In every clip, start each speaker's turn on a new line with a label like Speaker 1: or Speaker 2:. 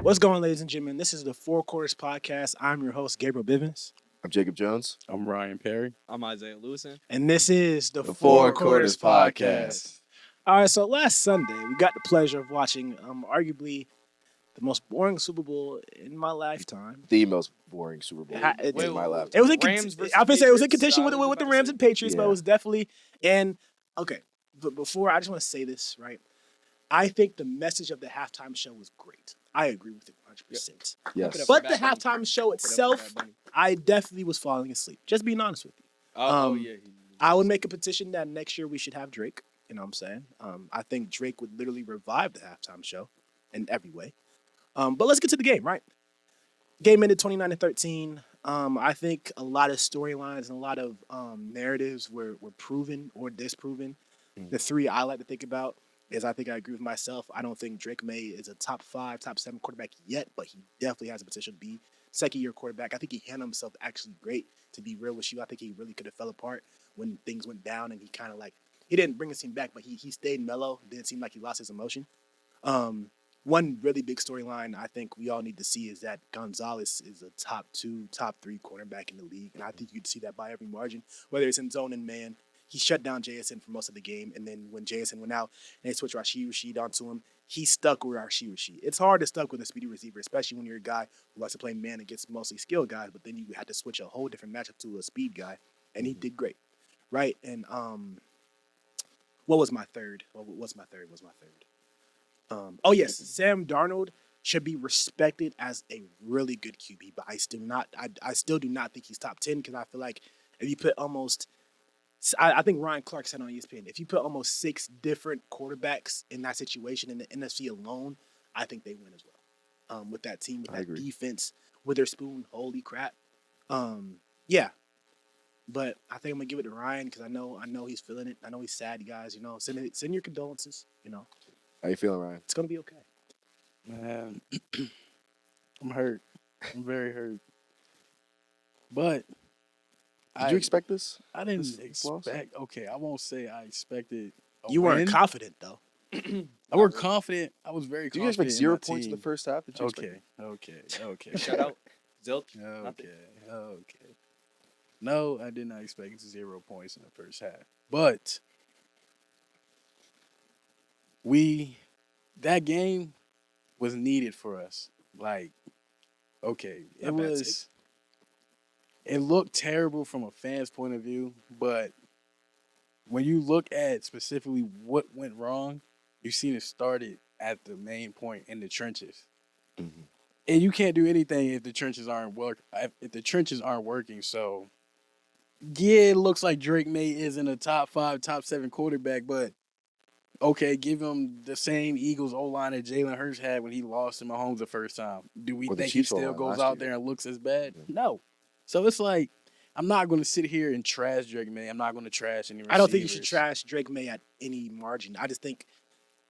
Speaker 1: What's going on, ladies and gentlemen? This is the Four Quarters Podcast. I'm your host, Gabriel Bivens.
Speaker 2: I'm Jacob Jones.
Speaker 3: I'm Ryan Perry.
Speaker 4: I'm Isaiah Lewison.
Speaker 1: And this is the
Speaker 2: The
Speaker 1: Four
Speaker 2: Four
Speaker 1: Quarters
Speaker 2: Quarters
Speaker 1: Podcast.
Speaker 2: Podcast.
Speaker 1: All right, so last Sunday, we got the pleasure of watching arguably the most boring Super Bowl in my lifetime.
Speaker 2: The most boring Super Bowl in my life.
Speaker 1: It was in
Speaker 4: Rams versus
Speaker 1: I would say it was in
Speaker 4: Patriots?
Speaker 1: contention
Speaker 4: I
Speaker 1: with,
Speaker 4: was
Speaker 1: with the
Speaker 4: about to
Speaker 1: Rams
Speaker 4: say.
Speaker 1: and Patriots, but it
Speaker 2: Yeah.
Speaker 1: was definitely okay. But before, I just want to say this, right? I think the message of the halftime show was great. I agree with it 100%.
Speaker 2: Yes.
Speaker 1: But the halftime show itself, I definitely was falling asleep. Just being honest with you.
Speaker 4: Yeah.
Speaker 1: I would make a petition that next year we should have Drake. You know what I'm saying? I think Drake would literally revive the halftime show in every way. But let's get to the game, right? Game ended 29-13. I think a lot of storylines and a lot of narratives were proven or disproven. The three I like to think about is I think I agree with myself. I don't think Drake May is a top 5, top 7 quarterback yet, but he definitely has the potential to be second-year quarterback. I think he handled himself actually great, to be real with you. I think he really could have fell apart when things went down, and he kind of he didn't bring his team back, but he stayed mellow. It didn't seem like he lost his emotion. One really big storyline I think we all need to see is that Gonzalez is a top 2, top 3 cornerback in the league, and I think you could see that by every margin, whether it's in zone and man. He shut down JSN for most of the game, and then when JSN went out and they switched Rashid onto him, he stuck with Rashid. It's hard to stuck with a speedy receiver, especially when you're a guy who likes to play man against mostly skilled guys, but then you had to switch a whole different matchup to a speed guy, and he did great, right? And what was my third? Oh yes, Sam Darnold should be respected as a really good QB, but I still do not think he's top 10 because I feel like if you put I think Ryan Clark said on ESPN, if you put almost 6 different quarterbacks in that situation in the NFC alone, I think they win as well. With that team, with that defense, Witherspoon, holy crap. Yeah. But I think I'm gonna give it to Ryan because I know he's feeling it. I know he's sad, you guys. You know, send your condolences. You know,
Speaker 2: How you feeling, Ryan?
Speaker 1: it's gonna be okay.
Speaker 3: Man, I'm hurt. I'm very hurt. But
Speaker 2: Did you expect this?
Speaker 3: I didn't
Speaker 2: this loss?
Speaker 3: expect. Okay, I won't say I expected.
Speaker 1: You weren't
Speaker 3: win.
Speaker 1: confident though.
Speaker 3: I was confident. I was very
Speaker 2: Did you
Speaker 3: confident.
Speaker 2: expect
Speaker 3: in
Speaker 2: 0
Speaker 3: my
Speaker 2: points in the
Speaker 3: team.
Speaker 2: first half? Did you expect
Speaker 3: Okay.
Speaker 4: Shout out. Zilch.
Speaker 3: Okay. No, I did not expect 0 points in the first half. But that game was needed for us. Like, okay,
Speaker 1: Not bad take.
Speaker 3: it looked terrible from a fan's point of view, but when you look at specifically what went wrong, you seen it started at the main point in the trenches.
Speaker 2: Mhm.
Speaker 3: And you can't do anything if the trenches aren't working. So yeah, it looks like Drake May isn't a top 5, top 7 quarterback, but okay, give him the same Eagles O-line that Jalen Hurts had when he lost to Mahomes the first time. Do we
Speaker 2: Or the
Speaker 3: think he
Speaker 2: Chiefs
Speaker 3: still
Speaker 2: O-line
Speaker 3: goes
Speaker 2: last
Speaker 3: out
Speaker 2: year.
Speaker 3: there and looks as bad?
Speaker 2: Yeah.
Speaker 3: No. So it's like, I'm not going to sit here and trash Drake May. I'm not going to trash any receivers.
Speaker 1: I don't think you should trash Drake May at any margin. I just think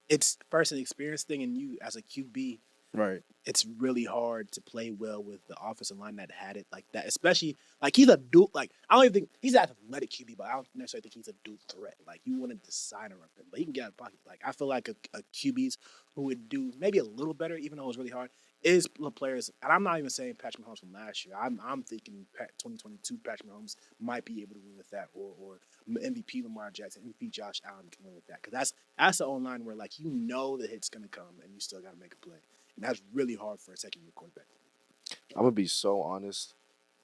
Speaker 1: it's first an experience thing, and you as a QB,
Speaker 3: Right.
Speaker 1: it's really hard to play well with the offensive line that had it like that. Especially like he's a dude. Like I don't even think he's an athletic QB, but I don't necessarily think he's a dude threat. Like you wanted to sign him, but he can get out of the pocket. Like I feel like a QBs who would do maybe a little better, even though it was really hard, is the players. And I'm not even saying Patrick Mahomes from last year. I'm thinking 2022 Patrick Mahomes might be able to win with that, or MVP Lamar Jackson, MVP Josh Allen can win with that. Because that's the online where like you know the hit's gonna come and you still got to make a play. And that's really hard for a second-year quarterback.
Speaker 2: I'm gonna be so honest.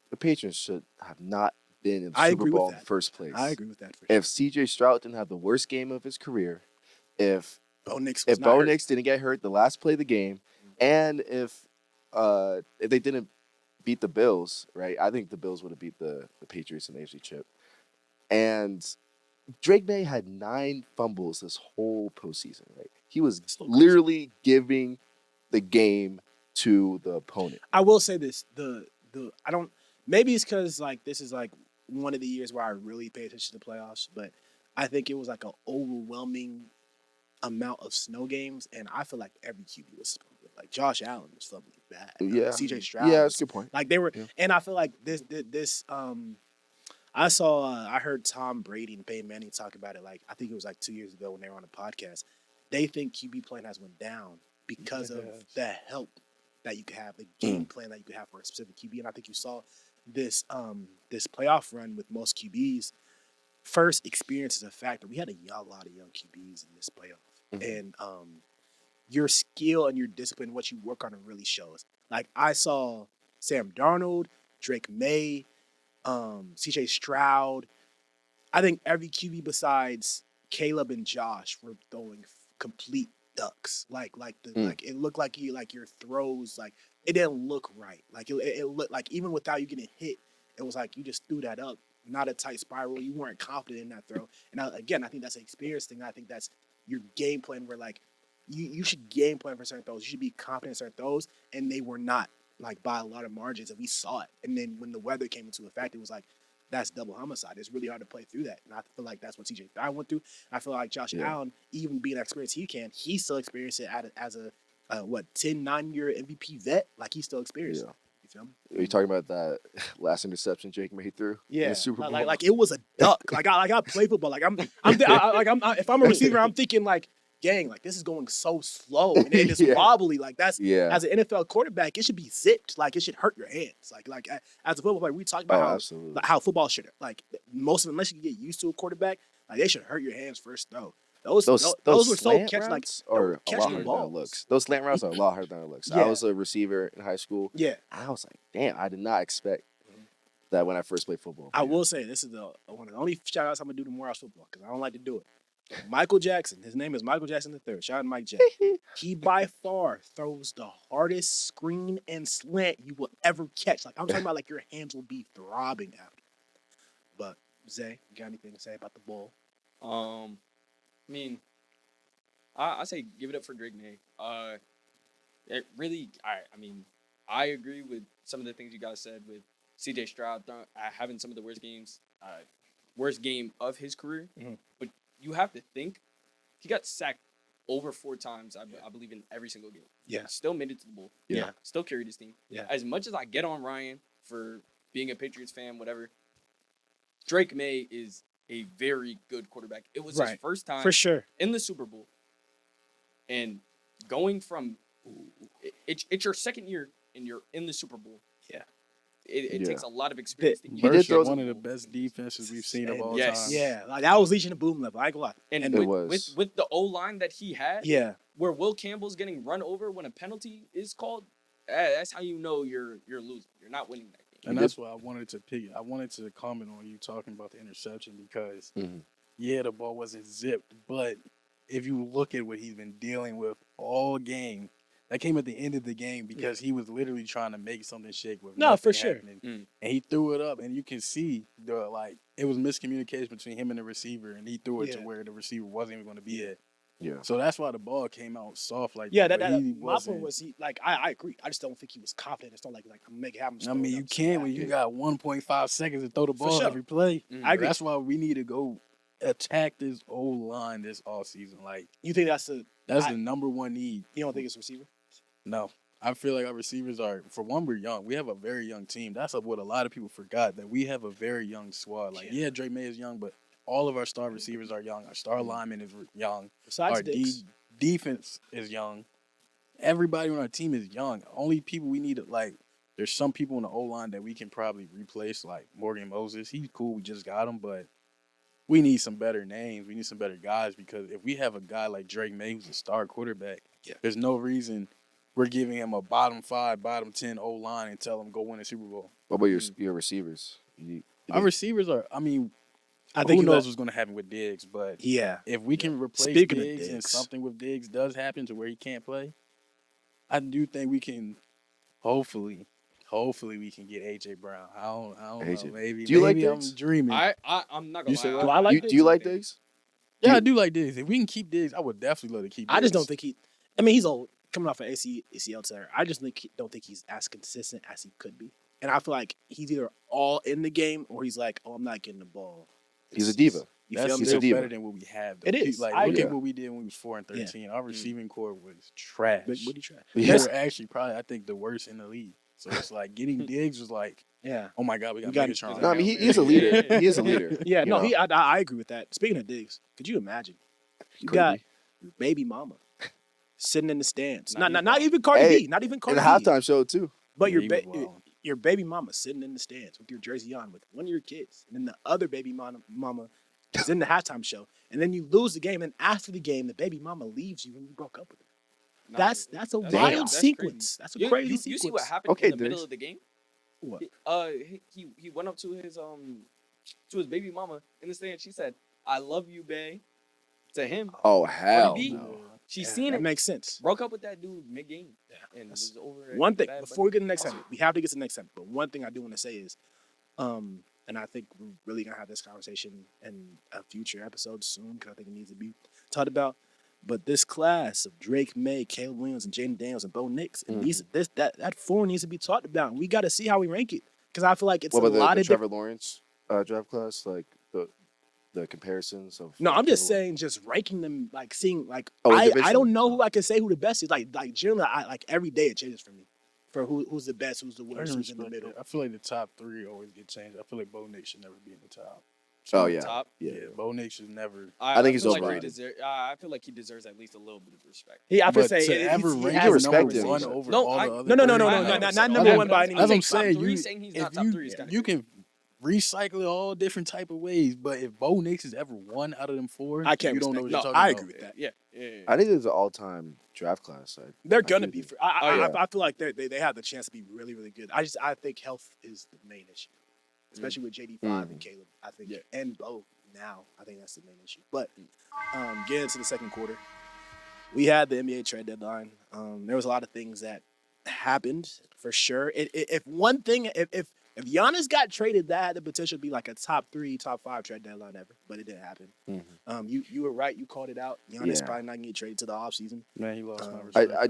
Speaker 2: The Patriots should have not been in the
Speaker 1: I
Speaker 2: Super
Speaker 1: agree with
Speaker 2: Bowl in
Speaker 1: that.
Speaker 2: the first place.
Speaker 1: I agree with that for sure.
Speaker 2: If CJ Stroud didn't have the worst game of his career, if
Speaker 1: Bo Nix was
Speaker 2: if
Speaker 1: not
Speaker 2: Bo
Speaker 1: hurt.
Speaker 2: Nix didn't get hurt the last play of the game, and if they didn't beat the Bills, right? I think the Bills would have beat the Patriots in the AFC chip. And Drake May had 9 fumbles this whole postseason, right? He was
Speaker 1: That's a little crazy.
Speaker 2: literally giving the game to the opponent.
Speaker 1: I will say this: the I don't. Maybe it's because like this is like one of the years where I really pay attention to the playoffs, but I think it was like an overwhelming amount of snow games, and I feel like every QB was fumbling. Like Josh Allen was fumbling bad.
Speaker 2: Yeah.
Speaker 1: CJ Stroud.
Speaker 2: Yeah,
Speaker 1: was-
Speaker 2: that's a good point.
Speaker 1: Like they were,
Speaker 2: Yeah.
Speaker 1: and I feel like this. I heard Tom Brady and Peyton Manning talk about it. Like I think it was like 2 years ago when they were on a podcast. They think QB playing has went down because of
Speaker 3: Yes.
Speaker 1: the help that you could have, the game plan that you could have for a specific QB. And I think you saw this this playoff run with most QBs. First experience is a factor. We had a lot of young QBs in this playoff, and your skill and your discipline, what you work on, it really shows. Like I saw Sam Darnold, Drake May, CJ Stroud. I think every QB besides Caleb and Josh were throwing complete ducks. Like it looked like your throws, like it didn't look right. Like it looked like even without you getting hit, it was like you just threw that up, not a tight spiral. You weren't confident in that throw. And I think that's an experience thing. I think that's your game plan where like you should game plan for certain throws. You should be confident in certain throws, and they were not like by a lot of margins, and we saw it. And then when the weather came into effect, it was like that's double homicide. It's really hard to play through that, and I feel like that's what CJ Stroud went through. I feel like Josh Allen, even being experienced he still experienced it as a 9-year MVP vet. Like he still experienced it. You feel me?
Speaker 2: Are you talking about that last interception Drake made through? In
Speaker 1: Yeah,
Speaker 2: the Super Bowl?
Speaker 1: like it was a duck. I play football. Like if I'm a receiver, I'm thinking like, gang, like this is going so slow and it's wobbly. Like that's as an NFL quarterback, it should be zipped. Like it should hurt your hands. Like as a football player, we talked about how football should like most of them, unless you get used to a quarterback, like they should hurt your hands first throw. Those were so catch like
Speaker 2: or a
Speaker 1: catch
Speaker 2: lot
Speaker 1: the
Speaker 2: harder
Speaker 1: ball.
Speaker 2: than it looks. Those slant routes are a lot harder than it looks.
Speaker 1: Yeah.
Speaker 2: I was a receiver in high school.
Speaker 1: Yeah,
Speaker 2: I was like, damn, I did not expect that when I first played football.
Speaker 1: I will say this is one of the only shout outs I'm gonna do to Morehouse football because I don't like to do it. Michael Jackson, his name is Michael Jackson III. Shout out to Mike Jack. He by far throws the hardest screen and slant you will ever catch. Like I'm talking about, like your hands will be throbbing after. But Zay, you got anything to say about the ball?
Speaker 4: I mean, I say give it up for Drake May. It really, I mean, I agree with some of the things you guys said with CJ Stroud having some of the worst game of his career.
Speaker 1: Mm-hmm.
Speaker 4: But you have to think he got sacked over 4 times, I believe, in every single game.
Speaker 1: Yeah.
Speaker 4: Still made it to the bowl.
Speaker 1: Yeah.
Speaker 4: Still carried his team.
Speaker 1: Yeah.
Speaker 4: As much as I get on Ryan for being a Patriots fan, whatever, Drake May is a very good quarterback. It was his first time
Speaker 1: for sure
Speaker 4: in the Super Bowl. And going from it's your second year and you're in the Super Bowl.
Speaker 1: Yeah.
Speaker 4: It takes a lot of experience to
Speaker 2: He
Speaker 4: get
Speaker 2: did throw
Speaker 3: one of the best defenses we've seen of all time.
Speaker 1: Yeah, like that was Legion of Boom level. I ain't gonna lie.
Speaker 4: And with the O line that he had, where Will Campbell's getting run over when a penalty is called, that's how you know you're losing. You're not winning that game.
Speaker 3: And that's why I wanted to comment on you talking about the interception because the ball wasn't zipped, but if you look at what he's been dealing with all game, that came at the end of the game because he was literally trying to make something shake with
Speaker 1: for sure.
Speaker 3: And he threw it up, and you can see it was miscommunication between him and the receiver, and he threw it to where the receiver wasn't even going to be at.
Speaker 2: Yeah.
Speaker 3: So that's why the ball came out soft like
Speaker 1: that.
Speaker 3: that.
Speaker 1: My point was I agree. I just don't think he was confident. It's not like I'm make it happen.
Speaker 3: I mean, you can when you got 1.5 seconds to throw the ball every play.
Speaker 1: I agree.
Speaker 3: That's why we need to go attack this O-line this offseason. Like,
Speaker 1: you think that's the
Speaker 3: number one need?
Speaker 1: You don't think it's receiver?
Speaker 3: No. I feel like our receivers are, for one, we're young. We have a very young team. That's what a lot of people forgot, that we have a very young squad. Like, Drake May is young, but all of our star receivers are young. Our star lineman is young.
Speaker 1: Besides
Speaker 3: our defense is young. Everybody on our team is young. Only people we need there's some people in the O-line that we can probably replace, like Morgan Moses. He's cool. We just got him, but we need some better names. We need some better guys because if we have a guy like Drake May who's a star quarterback, there's no reason we're giving him a bottom 5, bottom 10 O-line and tell him go win a Super Bowl.
Speaker 2: What about your receivers?
Speaker 3: Our receivers are, I think who knows what's going to happen with Diggs, but if we can replace Diggs and something with Diggs does happen to where he can't play, I do think we can hopefully we can get A.J. Brown. I don't know. Maybe.
Speaker 2: Do you like
Speaker 3: I'm
Speaker 2: Diggs?
Speaker 3: dreaming.
Speaker 4: I'm not going to lie.
Speaker 1: Do I like Diggs?
Speaker 2: Do you like Diggs?
Speaker 3: Yeah, I do like Diggs. If we can keep Diggs, I would definitely love to keep Diggs.
Speaker 1: I just don't think he's old, coming off an ACL tear. I just don't think he's as consistent as he could be. And I feel like he's either all in the game or he's like, oh, I'm not getting the ball.
Speaker 2: He's a diva.
Speaker 3: That's still better than what we have. Though.
Speaker 1: It is.
Speaker 3: Look at what we did when we was 4 and 13. Yeah. Our receiving core was trash.
Speaker 1: Big trash.
Speaker 3: They were actually probably, I think, the worst in the league. So it's like getting Diggs was like, oh my God, we got Megatron.
Speaker 2: No, I mean, he's a leader. He is a leader.
Speaker 1: Yeah, no, I agree with that. Speaking of Diggs, could you imagine? You got your baby mama sitting in the stands.
Speaker 4: Not
Speaker 1: Not
Speaker 4: even
Speaker 1: even Cardi
Speaker 2: Hey,
Speaker 1: B. Not even
Speaker 2: In
Speaker 1: Cardi
Speaker 2: the
Speaker 1: B.
Speaker 2: halftime show too.
Speaker 1: But
Speaker 3: Yeah, he was wild.
Speaker 1: your baby mama sitting in the stands with your jersey on with one of your kids, and then the other baby mama is in the halftime show, and then you lose the game, and after the game, the baby mama leaves you when you broke up with her.
Speaker 4: Nah,
Speaker 1: That's a
Speaker 4: that's
Speaker 1: wild
Speaker 4: crazy.
Speaker 1: sequence. That's a crazy
Speaker 4: You
Speaker 1: sequence.
Speaker 4: see what happened
Speaker 2: Okay,
Speaker 4: in the middle
Speaker 2: Diggs.
Speaker 4: of the game?
Speaker 1: What?
Speaker 4: He went up to his baby mama in the stand. She said, "I love you, bae." To him,
Speaker 2: Oh hell
Speaker 4: B.
Speaker 2: no.
Speaker 4: she
Speaker 1: Yeah,
Speaker 4: seen
Speaker 1: that
Speaker 4: it.
Speaker 1: makes sense.
Speaker 4: Broke up with that dude mid game.
Speaker 1: Yeah,
Speaker 4: And it
Speaker 1: that's-
Speaker 4: was over.
Speaker 1: One
Speaker 4: at
Speaker 1: thing
Speaker 4: Bad
Speaker 1: before we
Speaker 4: Bunny
Speaker 1: get to the next
Speaker 4: concert.
Speaker 1: segment, we have to get to the next segment. But one thing I do want to say is, and I think we're really gonna have this conversation in a future episode soon because I think it needs to be talked about. But this class of Drake May, Caleb Williams, and Jaden Daniels and Bo Nix, and that four needs to be talked about. And we got to see how we rank it because I feel like it's
Speaker 2: What
Speaker 1: a
Speaker 2: about
Speaker 1: lot
Speaker 2: the
Speaker 1: of
Speaker 2: Trevor Lawrence draft class? Like the comparisons of.
Speaker 1: No,
Speaker 2: like,
Speaker 1: I'm just
Speaker 2: Trevor
Speaker 1: saying, just ranking them, like seeing, like
Speaker 2: Oh,
Speaker 1: I
Speaker 2: individually.
Speaker 1: don't know who I can say who the best is. Like generally, I like every day it changes for me, for who's the best, who's the
Speaker 3: I
Speaker 1: worst,
Speaker 3: can
Speaker 1: who's in the
Speaker 3: respect
Speaker 1: middle.
Speaker 3: that. I feel like the top three always get changed. I feel like Bo Nix should never be in the top.
Speaker 2: Oh
Speaker 4: On
Speaker 2: yeah.
Speaker 4: top.
Speaker 2: Yeah.
Speaker 3: Bo Nix should never.
Speaker 2: I think he's
Speaker 4: feel like
Speaker 2: overrated.
Speaker 4: I feel like he deserves at least a little bit of respect.
Speaker 1: I would
Speaker 3: But
Speaker 1: say
Speaker 3: to ever
Speaker 1: he
Speaker 3: rank
Speaker 1: has
Speaker 3: him
Speaker 2: respect
Speaker 3: number
Speaker 2: him,
Speaker 3: one
Speaker 2: but-
Speaker 3: over
Speaker 4: No,
Speaker 3: all
Speaker 4: I-
Speaker 3: the other.
Speaker 1: No, no, no,
Speaker 3: three,
Speaker 1: no,
Speaker 4: I
Speaker 1: no,
Speaker 4: never
Speaker 1: not
Speaker 4: said
Speaker 1: number
Speaker 4: that.
Speaker 1: one by any
Speaker 3: That's what I'm
Speaker 1: means.
Speaker 4: Top
Speaker 3: saying.
Speaker 4: three
Speaker 3: You,
Speaker 4: saying he's
Speaker 3: if
Speaker 4: not top
Speaker 3: you,
Speaker 4: three is kinda
Speaker 3: you
Speaker 4: crazy.
Speaker 3: can recycle it all different type of ways, but if Bo Nix is ever one out of them four,
Speaker 1: I can't
Speaker 3: you don't know
Speaker 1: respect
Speaker 3: what
Speaker 1: that.
Speaker 3: you're
Speaker 1: No,
Speaker 3: talking
Speaker 1: I
Speaker 3: about.
Speaker 1: agree with that.
Speaker 4: Yeah.
Speaker 2: I think it's an all-time draft class.
Speaker 1: They're
Speaker 2: I
Speaker 1: gonna
Speaker 2: do
Speaker 1: be.
Speaker 2: think-
Speaker 1: I feel like they have the chance to be really, really good. I think health is the main issue, especially with JD5 and Caleb. I think and Bo now. I think that's the main issue. But getting into the second quarter, we had the NBA trade deadline. There was a lot of things that happened for sure. If one thing, if Giannis got traded, that had the potential to be like a top 3, top 5 trade deadline ever, but it didn't happen. You were right. You called it out. Giannis
Speaker 2: Yeah.
Speaker 1: probably not gonna get traded to the offseason.
Speaker 3: Man, he lost my
Speaker 1: I-
Speaker 3: respect
Speaker 2: I-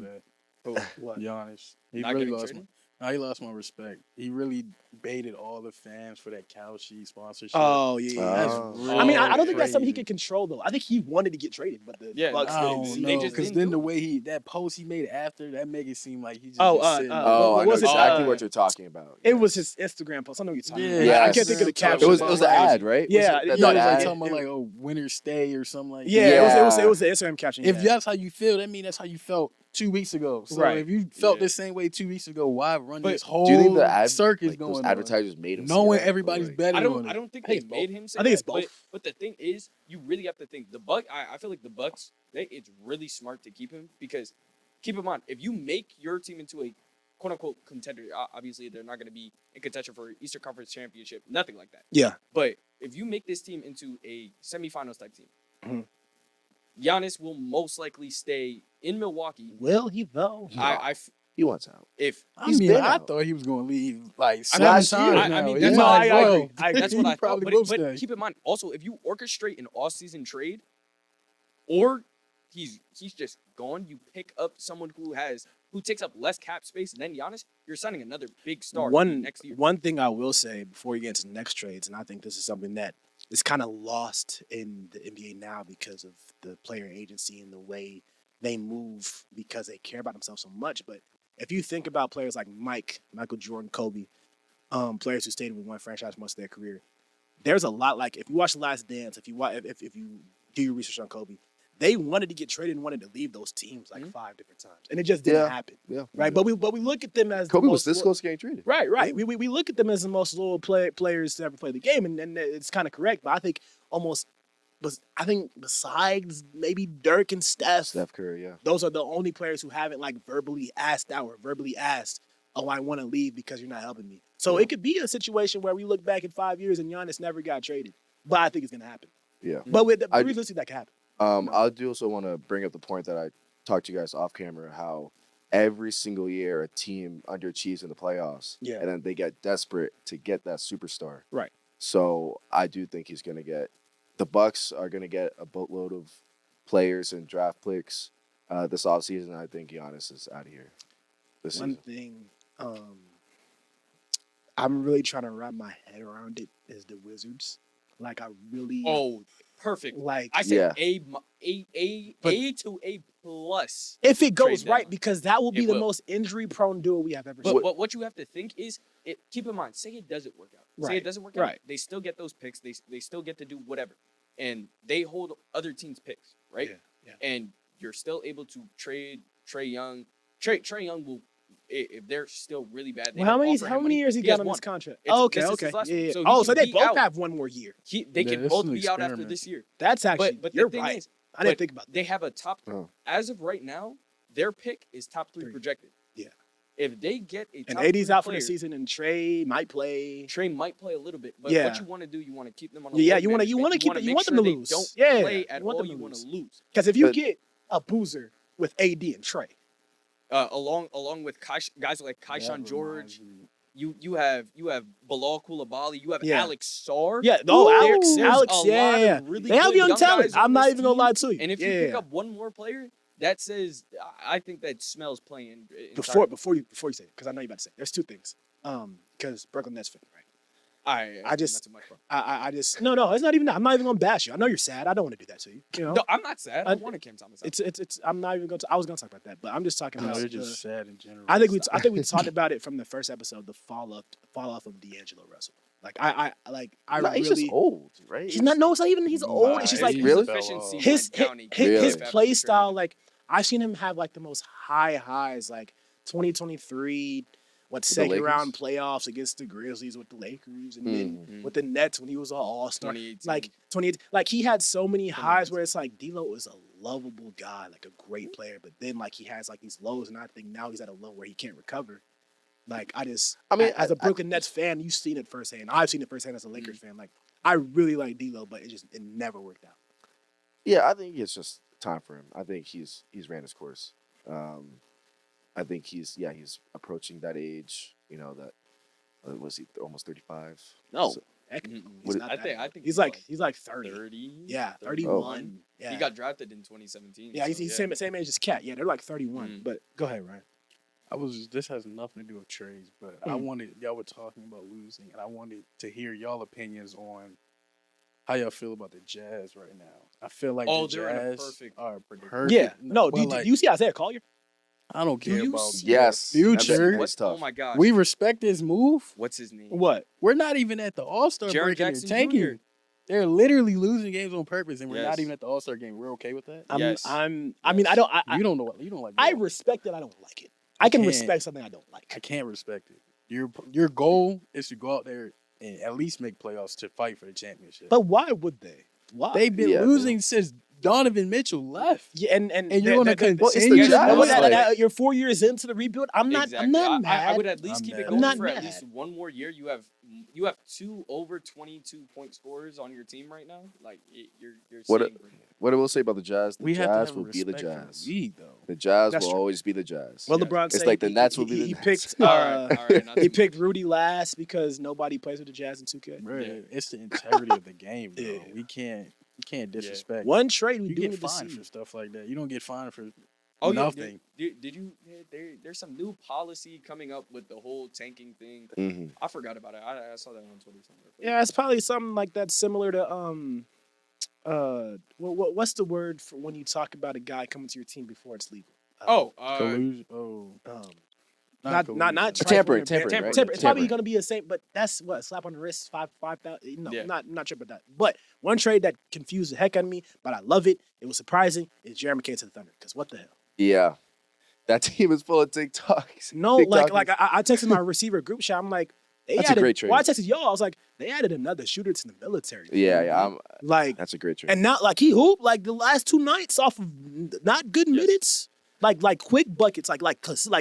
Speaker 3: for that.
Speaker 1: What?
Speaker 3: Giannis, he
Speaker 4: Not
Speaker 3: really
Speaker 4: getting
Speaker 3: lost.
Speaker 4: traded?
Speaker 3: He lost my respect. He really baited all the fans for that cow sheet sponsorship.
Speaker 1: Oh yeah.
Speaker 3: That's
Speaker 2: Oh.
Speaker 3: really
Speaker 1: I mean, I don't think that's something he
Speaker 3: crazy.
Speaker 1: could control though. I think he wanted to get traded, but the
Speaker 4: Yeah,
Speaker 1: Bucks
Speaker 3: I
Speaker 1: didn't
Speaker 3: don't
Speaker 1: see
Speaker 4: They
Speaker 3: know,
Speaker 1: it.
Speaker 4: just
Speaker 3: because
Speaker 4: didn't
Speaker 3: then
Speaker 4: do
Speaker 3: the
Speaker 4: it.
Speaker 3: way that post he made after that make it seem like he just
Speaker 1: Oh,
Speaker 3: been sitting
Speaker 1: what
Speaker 2: I know
Speaker 1: was it?
Speaker 2: exactly what you're talking about.
Speaker 1: It was his Instagram post. I know what you're talking
Speaker 3: Yeah,
Speaker 1: about. I
Speaker 2: Yes.
Speaker 1: can't think of the
Speaker 3: It
Speaker 1: caption.
Speaker 2: It was an ad, right?
Speaker 1: Yeah,
Speaker 2: Was it
Speaker 1: no,
Speaker 3: no,
Speaker 2: that
Speaker 3: it was like
Speaker 2: ad?
Speaker 3: talking about like winter stay or something like
Speaker 1: Yeah,
Speaker 3: that.
Speaker 1: it was the Instagram caption.
Speaker 3: If
Speaker 1: yeah.
Speaker 3: that's how you feel, that means that's how you felt 2 weeks ago. So
Speaker 1: Right.
Speaker 3: if you felt
Speaker 4: Yeah.
Speaker 3: the same way 2 weeks ago, why run
Speaker 4: But
Speaker 3: this whole
Speaker 2: Do you think the ad,
Speaker 3: circus
Speaker 2: like, those
Speaker 3: going
Speaker 2: advertisers made him
Speaker 3: on?
Speaker 2: say
Speaker 3: Knowing
Speaker 2: that, or,
Speaker 3: everybody's
Speaker 2: like-
Speaker 3: betting
Speaker 4: I
Speaker 3: on it.
Speaker 4: don't think
Speaker 1: I think
Speaker 4: they
Speaker 1: it's
Speaker 4: made
Speaker 1: both.
Speaker 4: him say
Speaker 1: I think it's
Speaker 4: that,
Speaker 1: both.
Speaker 4: But the thing is, you really have to think the Buck. I feel like the Bucks. It's really smart to keep him because keep in mind if you make your team into a quote unquote contender, obviously they're not going to be in contention for Eastern Conference championship, nothing like that.
Speaker 1: Yeah.
Speaker 4: But if you make this team into a semifinals type team,
Speaker 1: Mhm.
Speaker 4: Giannis will most likely stay in Milwaukee.
Speaker 1: Will he though?
Speaker 2: He wants out.
Speaker 4: If
Speaker 3: I
Speaker 2: He's
Speaker 3: mean,
Speaker 2: been
Speaker 3: I
Speaker 2: out.
Speaker 3: thought he was going to leave like
Speaker 4: I
Speaker 3: 7
Speaker 2: mean,
Speaker 3: times
Speaker 2: I
Speaker 3: now.
Speaker 4: mean,
Speaker 3: Yeah,
Speaker 4: that's
Speaker 1: No,
Speaker 4: what
Speaker 3: like,
Speaker 1: I
Speaker 3: bro,
Speaker 1: agree. I agree.
Speaker 4: that's what
Speaker 3: he
Speaker 4: I thought.
Speaker 3: probably will
Speaker 4: But
Speaker 3: stay.
Speaker 4: keep in mind, also, if you orchestrate an off-season trade, or he's just gone, you pick up someone who takes up less cap space than Giannis, you're signing another big star next year.
Speaker 1: One thing I will say before you get into the next trades, and I think this is something that is kind of lost in the NBA now because of the player agency and the way they move because they care about themselves so much. But if you think about players like Michael Jordan, Kobe, players who stayed with one franchise most of their career, there's a lot like if you watch The Last Dance, if you do your research on Kobe, they wanted to get traded and wanted to leave those teams like 5 different times, and it just didn't
Speaker 2: Yeah.
Speaker 1: happen.
Speaker 2: Yeah.
Speaker 1: Right, but we look at them as
Speaker 2: Kobe
Speaker 1: the
Speaker 2: was
Speaker 1: most
Speaker 2: this close to getting traded.
Speaker 1: Right.
Speaker 2: Yeah.
Speaker 1: We look at them as the most loyal players to ever play the game, and it's kind of correct. But I think besides maybe Dirk and Steph,
Speaker 2: Curry, yeah.
Speaker 1: those are the only players who haven't like verbally asked, "Oh, I want to leave because you're not helping me." So it could be a situation where we look back in 5 years and Giannis never got traded, but I think it's gonna happen.
Speaker 2: Yeah.
Speaker 1: But with the
Speaker 2: I-
Speaker 1: realistically, that can happen.
Speaker 2: I do also want to bring up the point that I talked to you guys off camera, how every single year a team underachieves in the playoffs.
Speaker 1: Yeah.
Speaker 2: And then they get desperate to get that superstar.
Speaker 1: Right.
Speaker 2: So I do think the Bucks are going to get a boatload of players and draft picks this offseason. I think Giannis is out of here this
Speaker 1: One
Speaker 2: season.
Speaker 1: thing I'm really trying to wrap my head around it is the Wizards. Like I really
Speaker 4: Perfect.
Speaker 1: like
Speaker 4: I said
Speaker 2: Yeah.
Speaker 4: A to A plus.
Speaker 1: if it goes
Speaker 4: trade
Speaker 1: right,
Speaker 4: deadline.
Speaker 1: because that will be
Speaker 4: It
Speaker 1: the
Speaker 4: will.
Speaker 1: most injury-prone duo we have ever
Speaker 4: But
Speaker 1: seen.
Speaker 4: what you have to think is, keep in mind, say it doesn't work out. Say
Speaker 1: Right,
Speaker 4: it doesn't work out.
Speaker 1: right.
Speaker 4: They still get those picks. They still get to do whatever, and they hold other teams' picks, right?
Speaker 1: Yeah.
Speaker 4: And you're still able to trade Trey Young. Trey Young will, if they're still really bad. They
Speaker 1: Well, how
Speaker 4: don't
Speaker 1: many
Speaker 4: offer him
Speaker 1: years
Speaker 4: money.
Speaker 1: he
Speaker 4: He
Speaker 1: got
Speaker 4: has
Speaker 1: on
Speaker 4: one.
Speaker 1: this contract?
Speaker 4: It's-
Speaker 1: Okay,
Speaker 4: this is
Speaker 1: okay.
Speaker 4: his last
Speaker 1: Yeah,
Speaker 4: one.
Speaker 1: yeah.
Speaker 4: So he
Speaker 1: Oh,
Speaker 4: can
Speaker 1: so they
Speaker 4: be
Speaker 1: both
Speaker 4: out.
Speaker 1: have one more year.
Speaker 4: They
Speaker 3: Yeah,
Speaker 4: can
Speaker 3: this
Speaker 4: both
Speaker 3: is an
Speaker 4: be out after
Speaker 3: experiment.
Speaker 4: this year.
Speaker 1: That's actually
Speaker 4: But the
Speaker 1: you're
Speaker 4: thing
Speaker 1: right.
Speaker 4: is,
Speaker 1: I didn't
Speaker 4: but
Speaker 1: think about that.
Speaker 4: They have a top.
Speaker 2: Oh.
Speaker 4: As of right now, their pick is top 3
Speaker 1: Three.
Speaker 4: projected.
Speaker 1: Yeah.
Speaker 4: If they get a
Speaker 1: And
Speaker 4: top
Speaker 1: AD's
Speaker 4: 3
Speaker 1: out for
Speaker 4: player,
Speaker 1: the season, and Trey might play.
Speaker 4: Trey might play a little bit, but
Speaker 1: Yeah.
Speaker 4: what you want to do, you want to keep them on. A
Speaker 1: Yeah,
Speaker 4: load
Speaker 1: you want to
Speaker 4: management.
Speaker 1: keep it. You
Speaker 4: make
Speaker 1: want them
Speaker 4: sure
Speaker 1: to
Speaker 4: they
Speaker 1: lose.
Speaker 4: Don't
Speaker 1: Yeah,
Speaker 4: play at
Speaker 1: you want
Speaker 4: all.
Speaker 1: them
Speaker 4: You
Speaker 1: to
Speaker 4: want to
Speaker 1: lose.
Speaker 4: lose.
Speaker 1: Because if you
Speaker 2: But-
Speaker 1: get a boozer with AD and Trey,
Speaker 4: Along with guys like Kaishan George, you have Bilal Koulibaly, you have
Speaker 1: Yeah.
Speaker 4: Alex Sarr.
Speaker 1: yeah,
Speaker 4: There's
Speaker 1: Alex,
Speaker 4: a
Speaker 1: yeah,
Speaker 4: lot
Speaker 1: yeah.
Speaker 4: of really
Speaker 1: They have
Speaker 4: good
Speaker 1: young talent.
Speaker 4: guys on
Speaker 1: I'm not
Speaker 4: this
Speaker 1: even gonna
Speaker 4: team.
Speaker 1: lie to you.
Speaker 4: And if you pick up one more player, that says I think that smells playing.
Speaker 1: before you say it, because I know you're about to say it. There's two things. Because Brooklyn Nets fan, right? I just-
Speaker 4: not too much fun.
Speaker 1: I just no, it's not even that. I'm not even gonna bash you. I know you're sad. I don't want to do that to you. You know,
Speaker 4: No, I'm not sad. I
Speaker 1: I-
Speaker 4: wanted Cam Thomas. Out.
Speaker 1: it's. I'm not even going to. I was gonna talk about that, but I'm just talking
Speaker 3: No,
Speaker 1: about.
Speaker 3: they're just sad in general.
Speaker 1: I think we talked about it from the first episode. The fall off of D'Angelo Russell. Like I
Speaker 2: Nah, he's just
Speaker 1: really.
Speaker 2: old, right?
Speaker 1: He's not. No, it's not even. He's old.
Speaker 3: Nah,
Speaker 1: It's just
Speaker 3: he
Speaker 1: like
Speaker 3: just
Speaker 2: really?
Speaker 3: fell
Speaker 4: efficiency
Speaker 3: off.
Speaker 1: his
Speaker 4: went down. He
Speaker 1: his
Speaker 4: came back
Speaker 1: play
Speaker 4: after
Speaker 1: style.
Speaker 4: trade.
Speaker 1: Like I've seen him have like the most high highs. Like 2023. Second
Speaker 2: Lakers?
Speaker 1: round playoffs against the Grizzlies with the Lakers, and then
Speaker 4: Mhm.
Speaker 1: with the Nets when he was an All Star.
Speaker 4: 2018.
Speaker 1: Like 28, like he had so many highs
Speaker 4: 2018.
Speaker 1: where it's like D'Lo is a lovable guy, like a great player, but then like he has like these lows, and I think now he's at a low where he can't recover. Like I mean, as a Brooklyn Nets fan, you've seen it firsthand. I've seen it firsthand as a Lakers fan. Like I really like D'Lo, but it never worked out.
Speaker 2: Yeah, I think it's just time for him. I think he's ran his course. I think he's approaching that age. You know that was he almost 35?
Speaker 1: No,
Speaker 2: So-
Speaker 1: heck,
Speaker 4: Mhm.
Speaker 1: he's
Speaker 2: What-
Speaker 1: not
Speaker 4: I
Speaker 1: that
Speaker 4: think-
Speaker 1: old.
Speaker 4: I think
Speaker 1: he's
Speaker 4: he's
Speaker 1: like
Speaker 4: like
Speaker 1: 30.
Speaker 4: 30.
Speaker 1: Yeah,
Speaker 4: 31.
Speaker 1: 31. Yeah,
Speaker 4: He got drafted in 2017.
Speaker 1: yeah, he's
Speaker 4: so,
Speaker 1: same age as Cat. Yeah, they're like 31.
Speaker 4: Mm.
Speaker 1: But go ahead, Ryan.
Speaker 3: This has nothing to do with trades, but I wanted y'all were talking about losing, and I wanted to hear y'all opinions on how y'all feel about the Jazz right now. I feel like
Speaker 4: Oh,
Speaker 3: the
Speaker 4: they're in a
Speaker 3: Jazz
Speaker 4: perfect-
Speaker 3: are
Speaker 1: Yeah, no.
Speaker 3: Well,
Speaker 1: Do you see Isaiah Collier?
Speaker 3: I don't
Speaker 4: Do
Speaker 3: care
Speaker 4: you
Speaker 3: about.
Speaker 4: see-
Speaker 2: Yes,
Speaker 3: Future.
Speaker 2: That's
Speaker 4: What's
Speaker 2: tough.
Speaker 4: Oh my gosh.
Speaker 3: We respect his move.
Speaker 4: What's his name?
Speaker 1: What?
Speaker 3: We're not even at the All Star
Speaker 4: Jaren
Speaker 3: break and
Speaker 4: Jackson
Speaker 3: they're tanking.
Speaker 4: Jr..
Speaker 3: They're literally losing games on purpose, and we're not
Speaker 4: Yes.
Speaker 3: even at the All Star game. We're okay with that.
Speaker 4: Yes.
Speaker 1: I mean, I
Speaker 4: Yes.
Speaker 1: don't.
Speaker 3: You don't know what you don't like.
Speaker 1: I
Speaker 3: ball.
Speaker 1: respect it. I don't like it. I can
Speaker 3: can't.
Speaker 1: respect something I don't like.
Speaker 3: I can't respect it. Your goal is to go out there and at least make playoffs to fight for the championship.
Speaker 1: But why would they? Why?
Speaker 3: They've been
Speaker 2: Yeah,
Speaker 3: losing since Donovan Mitchell left.
Speaker 1: yeah, and
Speaker 3: you're gonna
Speaker 2: Well, it's the
Speaker 3: continue.
Speaker 2: Jazz.
Speaker 1: But
Speaker 2: Like-
Speaker 1: you're 4 years into the rebuild. I'm not
Speaker 4: Exactly.
Speaker 1: mad.
Speaker 4: I would at least
Speaker 3: I'm
Speaker 4: keep
Speaker 3: mad.
Speaker 4: it
Speaker 3: I'm
Speaker 4: going
Speaker 1: not
Speaker 4: for at
Speaker 1: mad.
Speaker 4: least one more year. You have 2 over 22 point scorers on your team right now. Like you're
Speaker 2: What
Speaker 4: seeing.
Speaker 2: What I will say about the Jazz, the
Speaker 3: We have to
Speaker 2: Jazz
Speaker 3: have
Speaker 2: will be the
Speaker 3: respect for
Speaker 2: Jazz.
Speaker 3: the league, though.
Speaker 2: The Jazz
Speaker 1: That's
Speaker 2: will
Speaker 1: true.
Speaker 2: always be the Jazz.
Speaker 1: Well,
Speaker 4: Yeah.
Speaker 1: LeBron
Speaker 2: It's
Speaker 1: said
Speaker 2: like the Nets will be the
Speaker 1: he
Speaker 2: Nets.
Speaker 1: picked
Speaker 4: all right, not
Speaker 1: he
Speaker 4: too
Speaker 1: picked Rudy last because nobody plays with the Jazz in 2K.
Speaker 3: Right.
Speaker 4: Yeah.
Speaker 3: It's the integrity of the game, though.
Speaker 1: Yeah.
Speaker 3: You can't disrespect.
Speaker 1: One trade we
Speaker 3: You
Speaker 1: do
Speaker 3: get
Speaker 1: need to
Speaker 3: fined
Speaker 1: see.
Speaker 3: for stuff like that. You don't get fined for
Speaker 4: Oh, yeah,
Speaker 3: nothing.
Speaker 4: Did you? There's some new policy coming up with the whole tanking thing.
Speaker 2: Mhm.
Speaker 4: I forgot about it. I saw that on Twitter somewhere.
Speaker 1: Yeah, it's probably something like that, similar to what's the word for when you talk about a guy coming to your team before it's legal?
Speaker 3: collusion. Oh,
Speaker 1: Um,
Speaker 3: not
Speaker 1: not
Speaker 2: Tampering,
Speaker 1: trifling,
Speaker 2: tampering, right?
Speaker 1: tampering. It's probably
Speaker 2: Tampering.
Speaker 1: going to be the same, but that's what slap on the wrist, 5,000. No,
Speaker 4: Yeah.
Speaker 1: not sure about that. But one trade that confused the heck out of me, but I love it. It was surprising. Is Jeremy McCain to the Thunder? Because what the hell?
Speaker 2: Yeah, that team is full of TikToks.
Speaker 1: No,
Speaker 2: TikTok
Speaker 1: like
Speaker 2: is-
Speaker 1: I texted my receiver group chat. I'm like, they
Speaker 2: That's a
Speaker 1: added.
Speaker 2: great trade.
Speaker 1: Well, I texted y'all. I was like, they added another shooter to the military.
Speaker 2: yeah,
Speaker 1: Like,
Speaker 2: that's a great trade.
Speaker 1: and not like he hooped like the last 2 nights off of not good
Speaker 4: Yes.
Speaker 1: minutes, like quick buckets, like